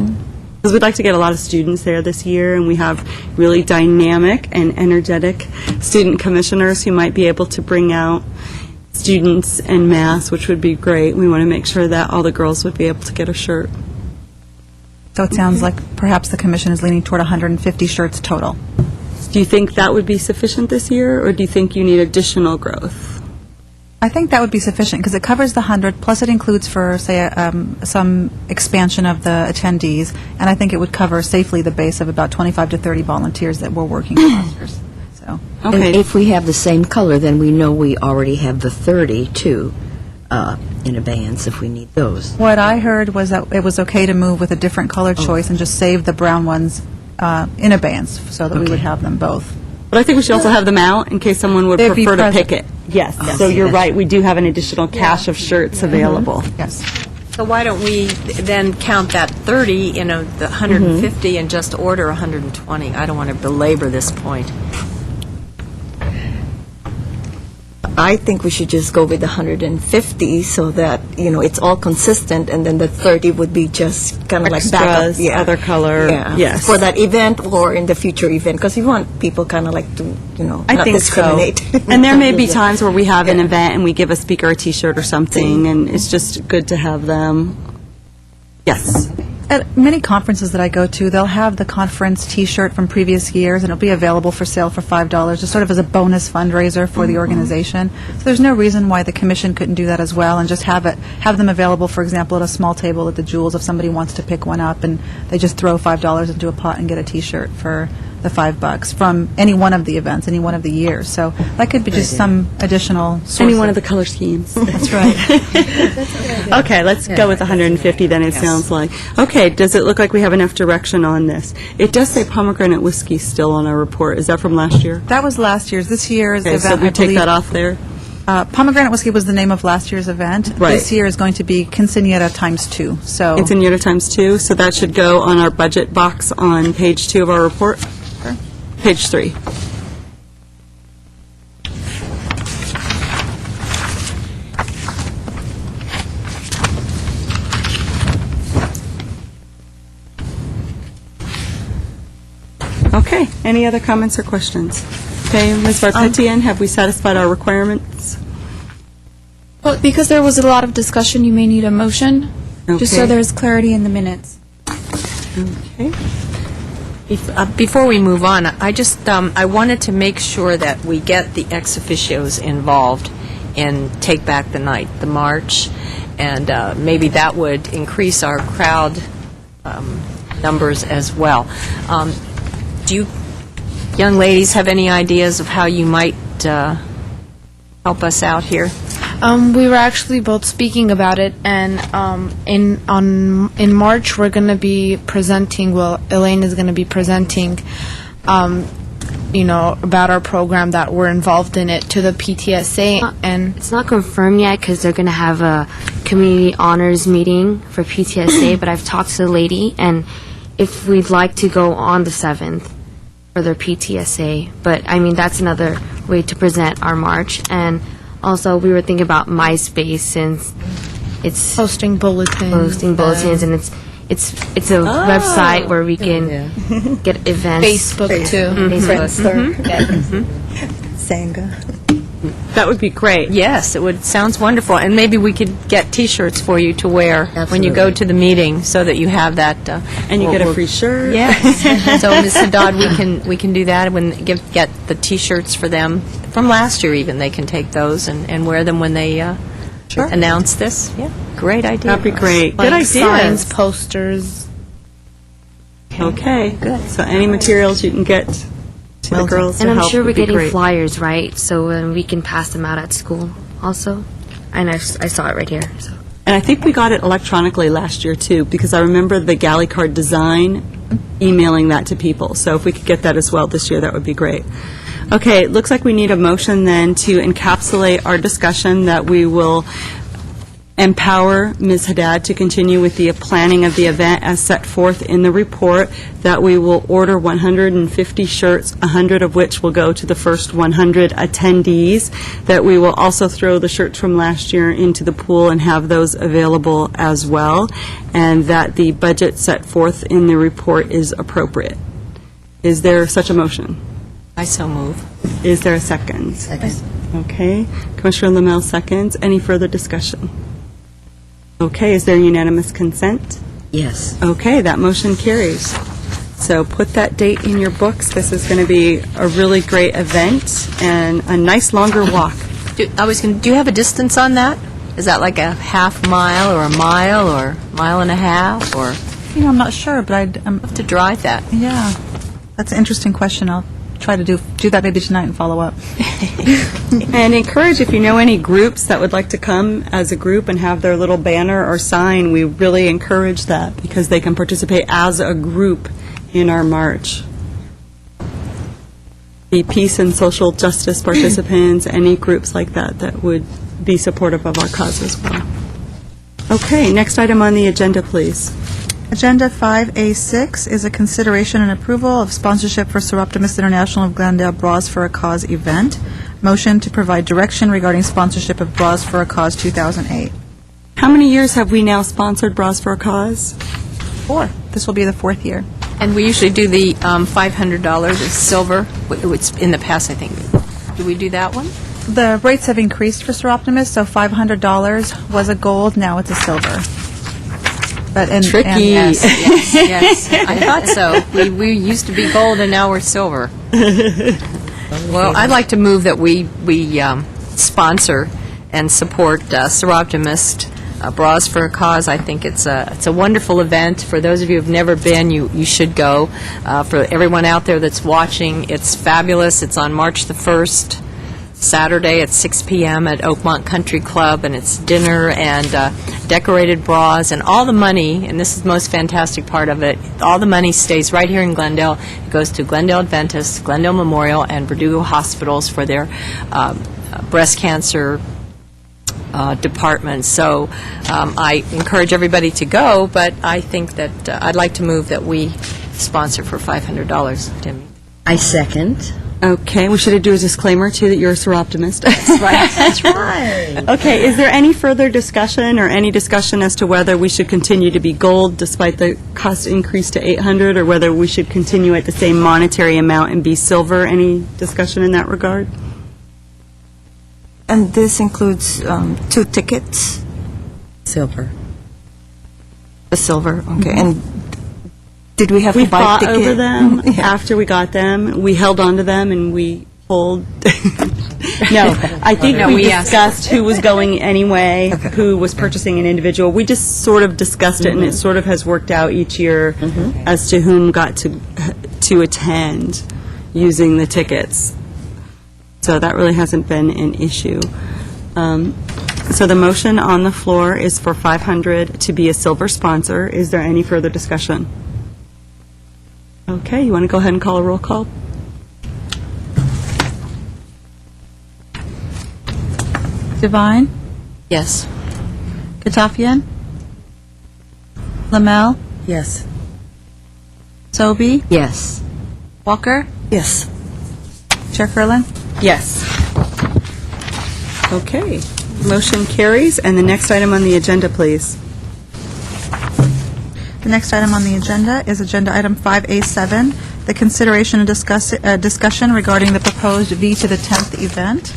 Because we'd like to get a lot of students there this year, and we have really dynamic and energetic student commissioners who might be able to bring out students en masse, which would be great. We want to make sure that all the girls would be able to get a shirt. So So it sounds like perhaps the commission is leaning toward 150 shirts total. Do you think that would be sufficient this year, or do you think you need additional growth? I think that would be sufficient because it covers the 100, plus it includes for, say, some expansion of the attendees, and I think it would cover safely the base of about 25 to 30 volunteers that we're working rosters. So, And Okay. if we have the same color, then we know we already have the 30 too in advance if we need those. what I heard was that it was okay to move with a different color choice and just save the brown ones in advance so that we would have them both. But I think we should also have them out in case someone would They'd be prefer to present. pick it. Yes, so you're right, we do have an additional cache of shirts available. Yes. So why don't we then count that 30, the 150, and just order 120? I don't want to belabor this point. I think we should just go with the 150 so that, it's all consistent, and then the 30 would be just kind of like backup. Extras, other color, Yeah. yes. For that event or in the future event, because you want people kind of like to, I not think discriminate. so. And there may be times where we have an event and we give a speaker a T-shirt or something, and it's just good to have them. Yes. At many conferences that I go to, they'll have the conference T-shirt from previous years, and it'll be available for sale for $5, just sort of as a bonus fundraiser for the organization. So there's no reason why the commission couldn't do that as well, and just have them available, for example, at a small table at the Jewels if somebody wants to pick one up, and they just throw $5 into a pot and get a T-shirt for the $5 from any one of the events, any one of the years. So that could be just some additional source. Any one of the color schemes. That's right. Okay, let's go with 150 then, it sounds like. Okay, does it look like we have enough direction on this? It does say pomegranate whiskey still on our report. Is that from last year? That was last year's. This year's Okay, event, so we I take believe, that off there? Pomegranate Whiskey was the name of last year's event. Right. This year is going to be Quinceañera times 2. So It's in Unit times 2, so that should go on our budget box on page 2 of our report? Page 3. Okay, any other comments or questions? Okay, Ms. Varpetian, have we satisfied our requirements? Well, because there was a lot of discussion, you may need a motion, just so Okay. there's clarity in the minutes. Okay. Before we move on, I just, I wanted to make sure that we get the ex officios involved in Take Back the Night, the march, and maybe that would increase our crowd numbers as well. Do you, young ladies, have any ideas of how you might help us out here? We were actually both speaking about it, and in March we're going to be presenting. Well, Elaine is going to be presenting, about our program that we're involved in it to the PTSA, and It's not confirmed yet because they're going to have a community honors meeting for PTSA, but I've talked to the lady, and if we'd like to go on the 7th for their PTSA, but I mean, that's another way to present our march. And also, we were thinking about MySpace since it's posting bulletins. And it's a website where we can get events. Facebook too. Sangha. That would be great. Yes, it would, sounds wonderful, and maybe we could get T-shirts for you to wear when you go to the meeting, so that you have that. And you get a free shirt. Yes. So, Ms. Haddad, we can do that, get the T-shirts for them, from last year even, they can take those and wear them when they announce this. Yeah, great idea. That'd be great. Good Like idea. signs, posters. Okay, good. So any materials you can get to the girls to And I'm help sure we're would be getting great. flyers, right? So we can pass them out at school also. And I saw it right here. So. And I think we got it electronically last year, too, because I remember the galley card design, emailing that to people. So if we could get that as well this year, that would be great. Okay, it looks like we need a motion then to encapsulate our discussion that we will empower Ms. Haddad to continue with the planning of the event as set forth in the report, that we will order 150 shirts, 100 of which will go to the first 100 attendees, that we will also throw the shirts from last year into the pool and have those available as well, and that the budget set forth in the report is appropriate. Is there such a motion? I so move. Is there a second? Second. Okay. Commissioner Lamel seconds. Any further discussion? Okay, is there unanimous consent? Yes. Okay, that motion carries. So put that date in your books. This is going to be a really great event and a nice longer walk. Do you have a distance on that? Is that like a half mile or a mile or mile and a half, or I'm not sure, but I'd, have to drive that? yeah, that's an interesting question. I'll try to do that maybe tonight and follow up. And encourage, if you know any groups that would like to come as a group and have their little banner or sign, we really encourage that because they can participate as a group in our march. The peace and social justice participants, any groups like that that would be supportive of our cause as well. Okay, next item on the agenda, please. Agenda 5A6 is a consideration and approval of sponsorship for Seroptimus International of Glendale Bras for a Cause event. Motion to provide direction regarding sponsorship of Bras for a Cause 2008. How many years have we now sponsored Bras for a Cause? 4. This will be the 4th year. And we usually do the $500 as silver. It's in the past, I think. Do we do that one? The rates have increased for Seroptimus, so $500 was a gold, now it's a silver. But Tricky. Yes, I thought so. We used to be gold, and now we're silver. Well, I'd like to move that we sponsor and support Seroptimist Bras for a Cause. I think it's a wonderful event. For those of you who have never been, you should go. For everyone out there that's watching, it's fabulous. It's on March the 1st. Saturday at 6 p.m. at Oakmont Country Club, and it's dinner and decorated bras, and all the money, and this is the most fantastic part of it, all the money stays right here in Glendale. It goes to Glendale Adventist, Glendale Memorial, and Verdugo Hospitals for their breast cancer department. So I encourage everybody to go, but I think that I'd like to move that we sponsor for $500, Timmy. I second. Okay, we should do a disclaimer, too, that you're a Seroptimist. That's right. Okay, is there any further discussion or any discussion as to whether we should continue to be gold despite the cost increase to $800, or whether we should continue at the same monetary amount and be silver? Any discussion in that regard? And this includes 2 tickets? Silver. The silver, okay. And did we have We to buy fought ticket? over them after we got them. We held on to them and we pulled. No, I think we discussed who was going anyway, who was purchasing an individual. We just sort of discussed it, and it sort of has worked out each year as to whom got to attend using the tickets. So that really hasn't been an issue. So the motion on the floor is for $500 to be a silver sponsor. Is there any further discussion? Okay, you want to go ahead and call a roll call? Devine, Yes. Katafian, Lamel, Yes. Sobey, Yes. Walker, Yes. Chair Curlin. Yes. Okay, motion carries. And the next item on the agenda, please. The next item on the agenda is Agenda Item 5A7, the consideration and discussion regarding the proposed V to the 10th event,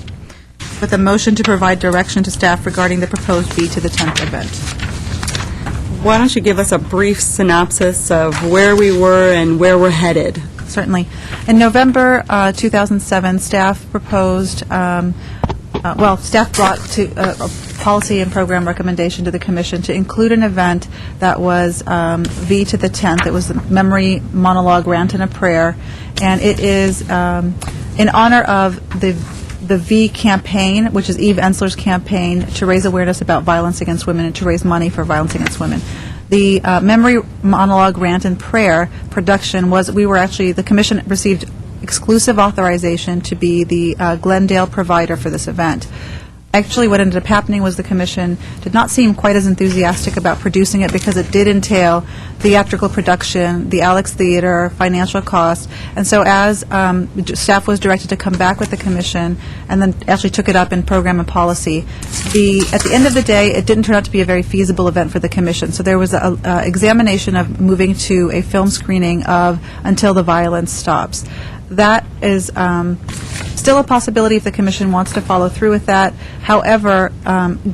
with a motion to provide direction to staff regarding the proposed V to the 10th event. Why don't you give us a brief synopsis of where we were and where we're headed? Certainly. In November 2007, staff proposed, staff brought to a policy and program recommendation to the Commission to include an event that was V to the 10th. It was the Memory Monologue, Rant, and a Prayer, and it is in honor of the V campaign, which is Eve Ensler's campaign to raise awareness about violence against women and to raise money for violence against women. The Memory Monologue, Rant, and Prayer production was, the Commission received exclusive authorization to be the Glendale provider for this event. Actually, what ended up happening was the Commission did not seem quite as enthusiastic about producing it because it did entail theatrical production, the Alex Theater, financial costs, and so as staff was directed to come back with the Commission and then actually took it up in program and policy, at the end of the day, it didn't turn out to be a very feasible event for the Commission. So there was an examination of moving to a film screening of Until the Violence Stops. That is still a possibility if the Commission wants to follow through with that. However,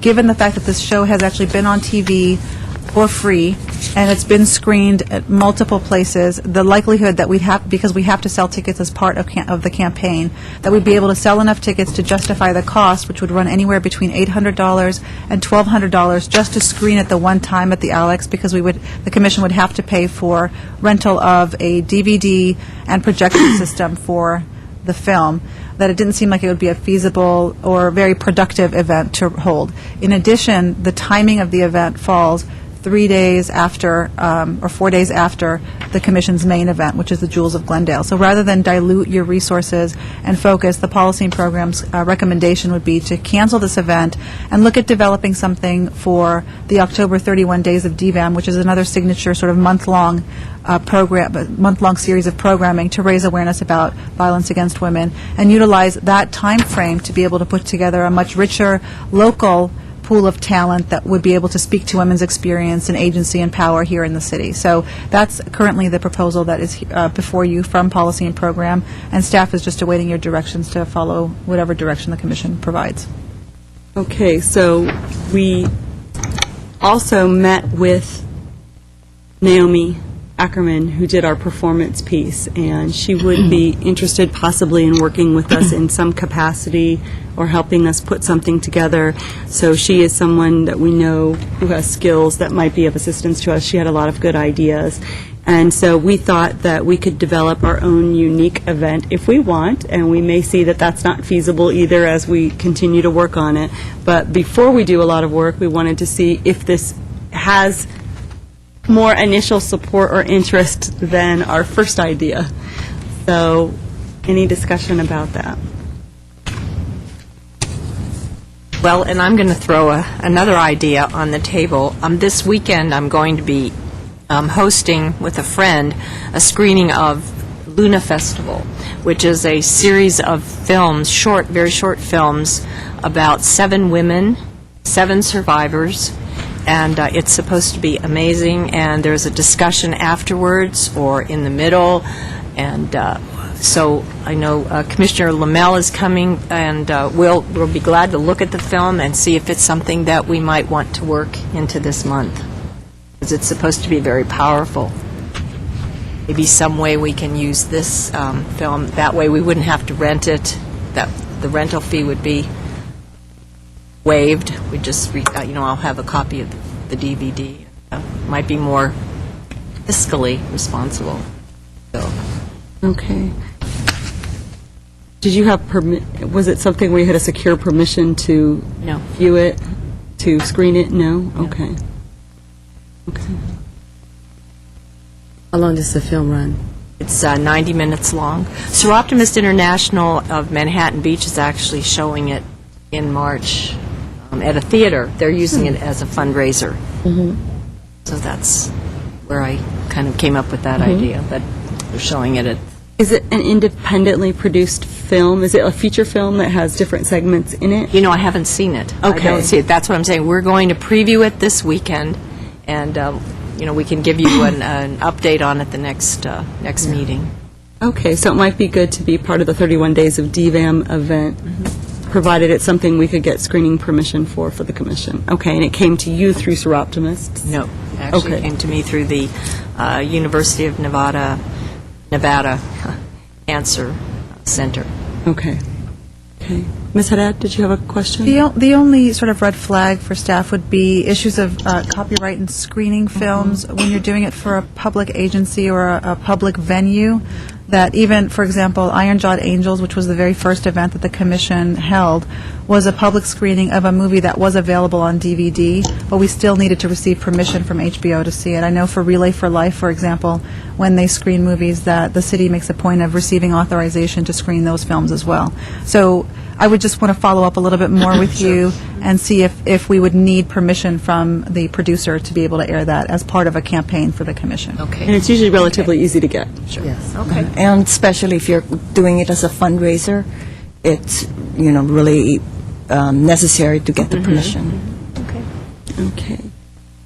given the fact that this show has actually been on TV for free, and it's been screened at multiple places. The likelihood that we'd have, because we have to sell tickets as part of the campaign, that we'd be able to sell enough tickets to justify the cost, which would run anywhere between $800 and $1,200 just to screen it the one time at the Alex, because the commission would have to pay for rental of a DVD and projection system for the film, that it didn't seem like it would be a feasible or very productive event to hold. In addition, the timing of the event falls 3 days after, or 4 days after the Commission's main event, which is the Jewels of Glendale. So rather than dilute your resources and focus, the policy and programs recommendation would be to cancel this event and look at developing something for the October 31 Days of DVAM, which is another signature sort of month-long month-long series of programming to raise awareness about violence against women, and utilize that time frame to be able to put together a much richer local pool of talent that would be able to speak to women's experience and agency and power here in the city. So that's currently the proposal that is before you from Policy and Program, and staff is just awaiting your directions to follow whatever direction the Commission provides. Okay, so we also met with Naomi Ackerman, who did our performance piece, and she would be interested possibly in working with us in some capacity or helping us put something together. So she is someone that we know who has skills that might be of assistance to us. She had a lot of good ideas. And so we thought that we could develop our own unique event if we want, and we may see that that's not feasible either as we continue to work on it. But before we do a lot of work, we wanted to see if this has more initial support or interest than our first idea. So any discussion about that? Well, and I'm going to throw another idea on the table. This weekend, I'm going to be hosting with a friend a screening of Luna Festival, which is a series of films, very short films, about 7 women, 7 survivors, and it's supposed to be amazing, and there's a discussion afterwards or in the middle, and so I know Commissioner Lamel is coming, and we'll be glad to look at the film and see if it's something that we might want to work into this month, because it's supposed to be very powerful. Maybe some way we can use this film. That way we wouldn't have to rent it. That the rental fee would be waived. We just, I'll have a copy of the DVD. Might be more fiscally responsible. So. Okay. Did you have was it something where you had a secure permission to view it, to screen it? No? Okay. Okay. How long does the film run? It's 90 minutes long. Seroptimist International of Manhattan Beach is actually showing it in March at a theater. They're using it as a fundraiser. Mm-hmm. So that's where I kind of came up with that idea, that they're showing it at... Is it an independently produced film? Is it a feature film that has different segments in it? I haven't seen it. Okay. I don't see it. That's what I'm saying. We're going to preview it this weekend, and we can give you an update on it the next meeting. Okay, so it might be good to be part of the 31 Days of DVAM event, provided it's something we could get screening permission for the Commission. Okay, and it came to you through Seroptimists? No, actually it came to me through the University of Nevada Cancer Center. Okay. Okay. Ms. Haddad, did you have a question? The only sort of red flag for staff would be issues of copyright and screening films when you're doing it for a public agency or a public venue, that even, for example, Iron-Jawed Angels, which was the very first event that the Commission held, was a public screening of a movie that was available on DVD, but we still needed to receive permission from HBO to see it. I know for Relay for Life, for example, when they screen movies, that the city makes a point of receiving authorization to screen those films as well. So I would just want to follow up a little bit more with you and see if we would need permission from the producer to be able to air that as part of a campaign for the Commission. Okay. And it's usually relatively easy to get. Sure. Yes. Okay. And especially if you're doing it as a fundraiser, it's, really necessary to get the permission. Okay. Okay.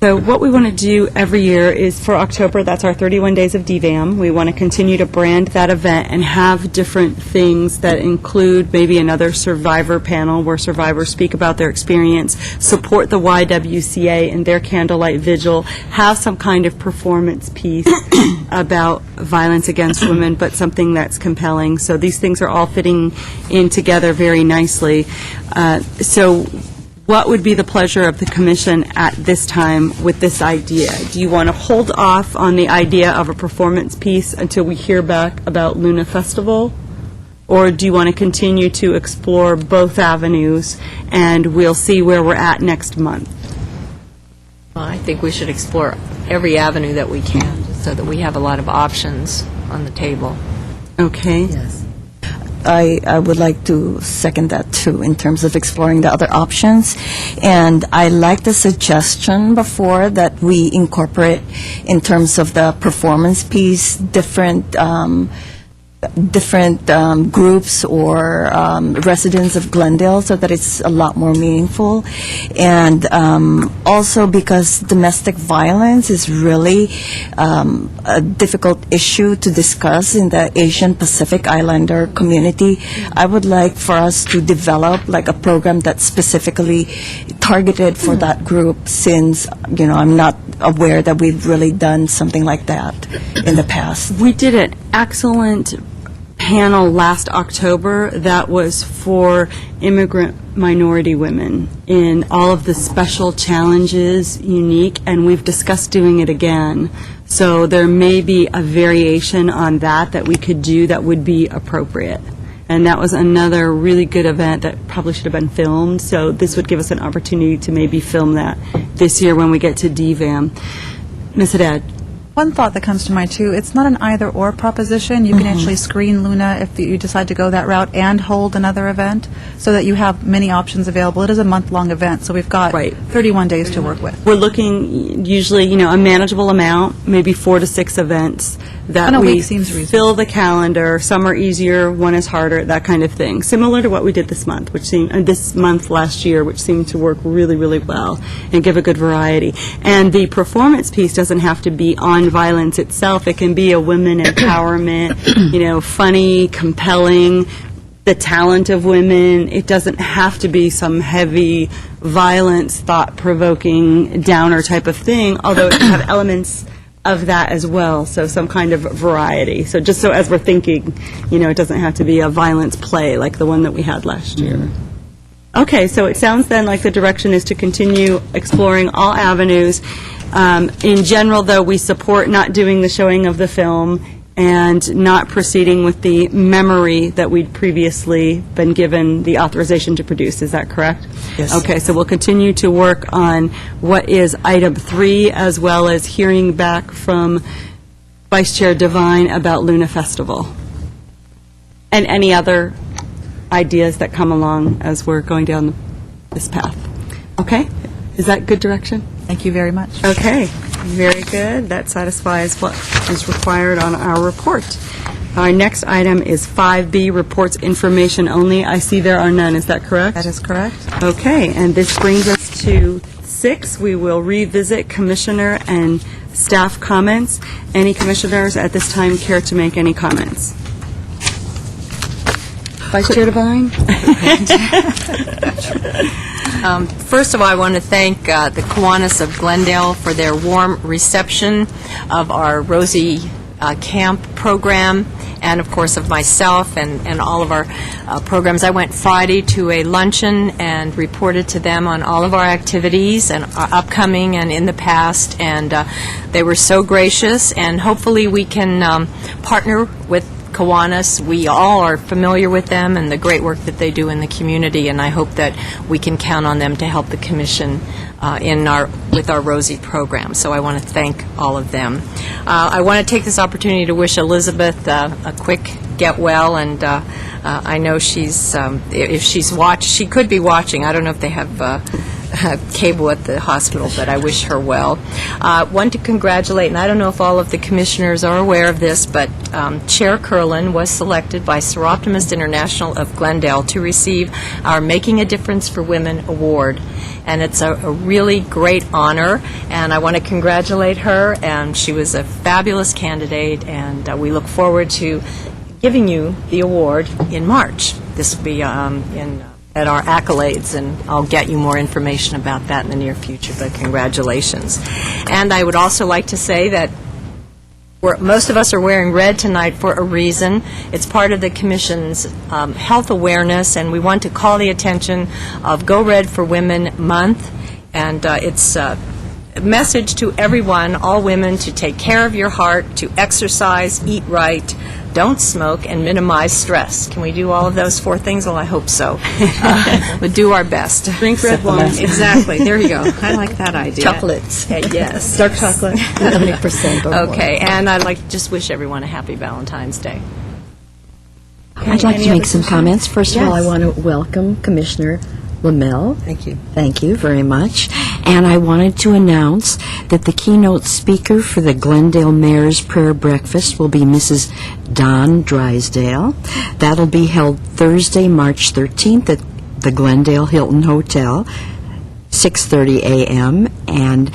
So what we want to do every year is for October, that's our 31 Days of DVAM. We want to continue to brand that event and have different things that include maybe another survivor panel where survivors speak about their experience, support the YWCA in their candlelight vigil, have some kind of performance piece about violence against women, but something that's compelling. So these things are all fitting in together very nicely. So what would be the pleasure of the commission at this time with this idea? Do you want to hold off on the idea of a performance piece until we hear back about Luna Festival? Or do you want to continue to explore both avenues and we'll see where we're at next month? Well, I think we should explore every avenue that we can so that we have a lot of options on the table. Okay. Yes. I would like to second that too, in terms of exploring the other options. And I like the suggestion before that we incorporate, in terms of the performance piece, different groups or residents of Glendale, so that it's a lot more meaningful. And also because domestic violence is really a difficult issue to discuss in the Asian Pacific Islander community, I would like for us to develop like a program that's specifically targeted for that group, since, you know, I'm not aware that we've really done something like that in the past. We did an excellent panel last October that was for immigrant minority women in all of the special challenges unique, and we've discussed doing it again. So there may be a variation on that we could do that would be appropriate. And that was another really good event that probably should have been filmed, so this would give us an opportunity to maybe film that this year when we get to DVAM. Ms. Haddad? One thought that comes to mind, too, it's not an either-or proposition. You can actually screen Luna if you decide to go that route and hold another event, so that you have many options available. It is a month-long event, so we've got 31 days to work with. We're looking usually, you know, a manageable amount, maybe 4 to 6 events that And a we week seems reasonable. fill the calendar. Some are easier, one is harder, that kind of thing. Similar to what we did this month, this month last year, which seemed to work really, really well and give a good variety. And the performance piece doesn't have to be on violence itself. It can be a women empowerment, you know, funny, compelling, the talent of women. It doesn't have to be some heavy violence, thought-provoking, downer type of thing, although it can have elements of that as well, so some kind of variety. So just so as we're thinking, you know, it doesn't have to be a violence play like the one that we had last year. Okay, so it sounds then like the direction is to continue exploring all avenues. In general, though, we support not doing the showing of the film and not proceeding with the memory that we'd previously been given the authorization to produce. Is that correct? Yes. Okay, so we'll continue to work on what is item 3, as well as hearing back from Vice Chair Devine about Luna Festival. And any other ideas that come along as we're going down this path. Okay? Is that good direction? Thank you very much. Okay, very good. That satisfies what is required on our report. Our next item is 5B, reports information only. I see there are none. Is that correct? That is correct. Okay, and this brings us to 6. We will revisit commissioner and staff comments. Any commissioners at this time care to make any comments? Vice Chair Devine? First of all, I want to thank the Kiwanis of Glendale for their warm reception of our Rosie Camp program, and of course of myself and all of our programs. I went Friday to a luncheon and reported to them on all of our activities and upcoming and in the past, and they were so gracious, and hopefully we can partner with Kiwanis. We all are familiar with them and the great work that they do in the community, and I hope that we can count on them to help the Commission with our Rosie program. So I want to thank all of them. I want to take this opportunity to wish Elizabeth a quick get well, and I know she's, if she's she could be watching. I don't know if they have cable at the hospital, but I wish her well. Want to congratulate, and I don't know if all of the commissioners are aware of this, but Chair Curlin was selected by Seroptimist International of Glendale to receive our Making a Difference for Women Award. And it's a really great honor, and I want to congratulate her, and she was a fabulous candidate, and we look forward to giving you the award in March. This will be at our accolades, and I'll get you more information about that in the near future, but congratulations. And I would also like to say that most of us are wearing red tonight for a reason. It's part of the Commission's health awareness, and we want to call the attention of Go Red for Women Month, and it's a message to everyone, all women, to take care of your heart, to exercise, eat right, don't smoke, and minimize stress. Can we do all of those 4 things? Well, I hope so. We'll do our best. Drink red wine. Exactly. There you go. I like that idea. Chocolates. Yes. Dark chocolate. 70% or more. Okay, and I'd like to just wish everyone a happy Valentine's Day. I'd like to make some comments. First of all, I want to welcome Commissioner Lamel. Thank you. Thank you very much. And I wanted to announce that the keynote speaker for the Glendale Mayor's Prayer Breakfast will be Mrs. Dawn Drysdale. That'll be held Thursday, March 13th at the Glendale Hilton Hotel, 6:30 a.m., and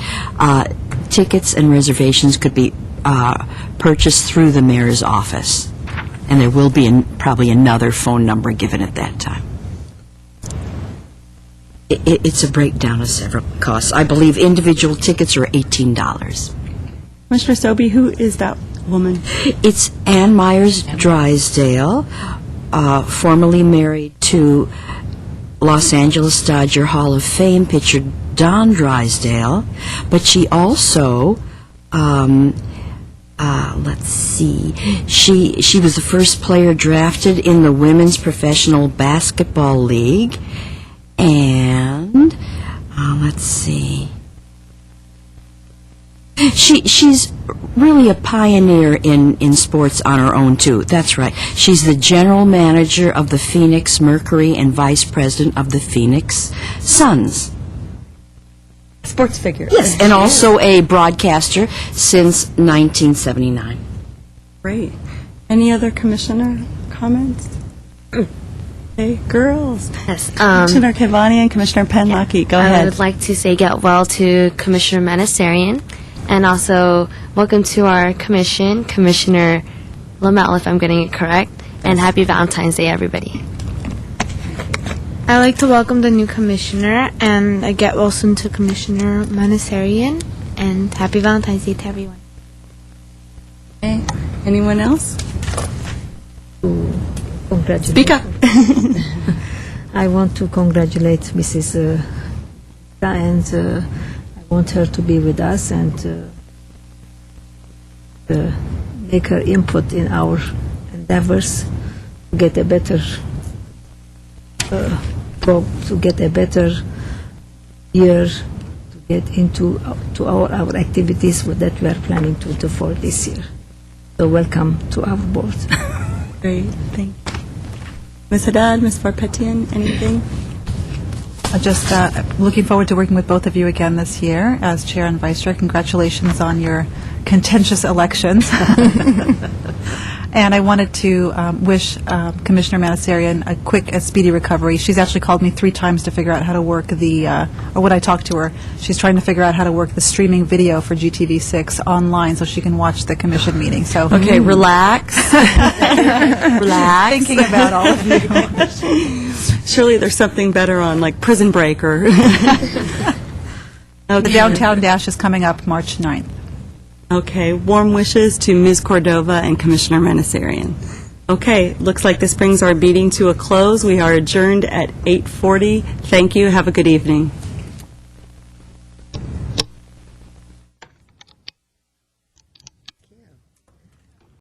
tickets and reservations could be purchased through the mayor's office. And there will be probably another phone number given at that time. It's a breakdown of several costs. I believe individual tickets are $18. Commissioner Sobey, who is that woman? It's Ann Myers Drysdale, formerly married to Los Angeles Dodger Hall of Fame pitcher Don Drysdale, but she also, let's see, she was the first player drafted in the Women's Professional Basketball League, and let's see, she's really a pioneer in sports on her own, too. That's right. She's the general manager of the Phoenix Mercury and vice president of the Phoenix Suns. Sports figure. Yes, and also a broadcaster since 1979. Great. Any other commissioner comments? Hey, girls. Yes. Commissioner Kivani and Commissioner Penlucky, go I ahead. would like to say get well to Commissioner Manasarian, and also welcome to our commission, Commissioner Lamel, if I'm getting it correct, and happy Valentine's Day, everybody. I'd like to welcome the new commissioner, and I get well soon to Commissioner Manasarian, and happy Valentine's Day to everyone. Okay. Anyone else? Congratulations. Speak up. I want to congratulate Mrs. and I want her to be with us and make her input in our endeavors to get a better to get a better year, to get into to our activities that we are planning to for this year. So welcome to our board. Great, thank you. Ms. Haddad, Ms. Farpetian, anything? Just looking forward to working with both of you again this year as chair and vice chair. Congratulations on your contentious elections. And I wanted to wish Commissioner Manasarian a quick, speedy recovery. She's actually called me 3 times to figure out how to work or when I talked to her, she's trying to figure out how to work the streaming video for GTV6 online so she can watch the commission meeting. So Okay, relax. Relax. Thinking about all of you. Surely there's something better on, like Prison Break or... The Downtown Dash is coming up March 9th. Okay, warm wishes to Ms. Cordova and Commissioner Manasarian. Okay, looks like this brings our meeting to a close. We are adjourned at 8:40. Thank you. Have a good evening.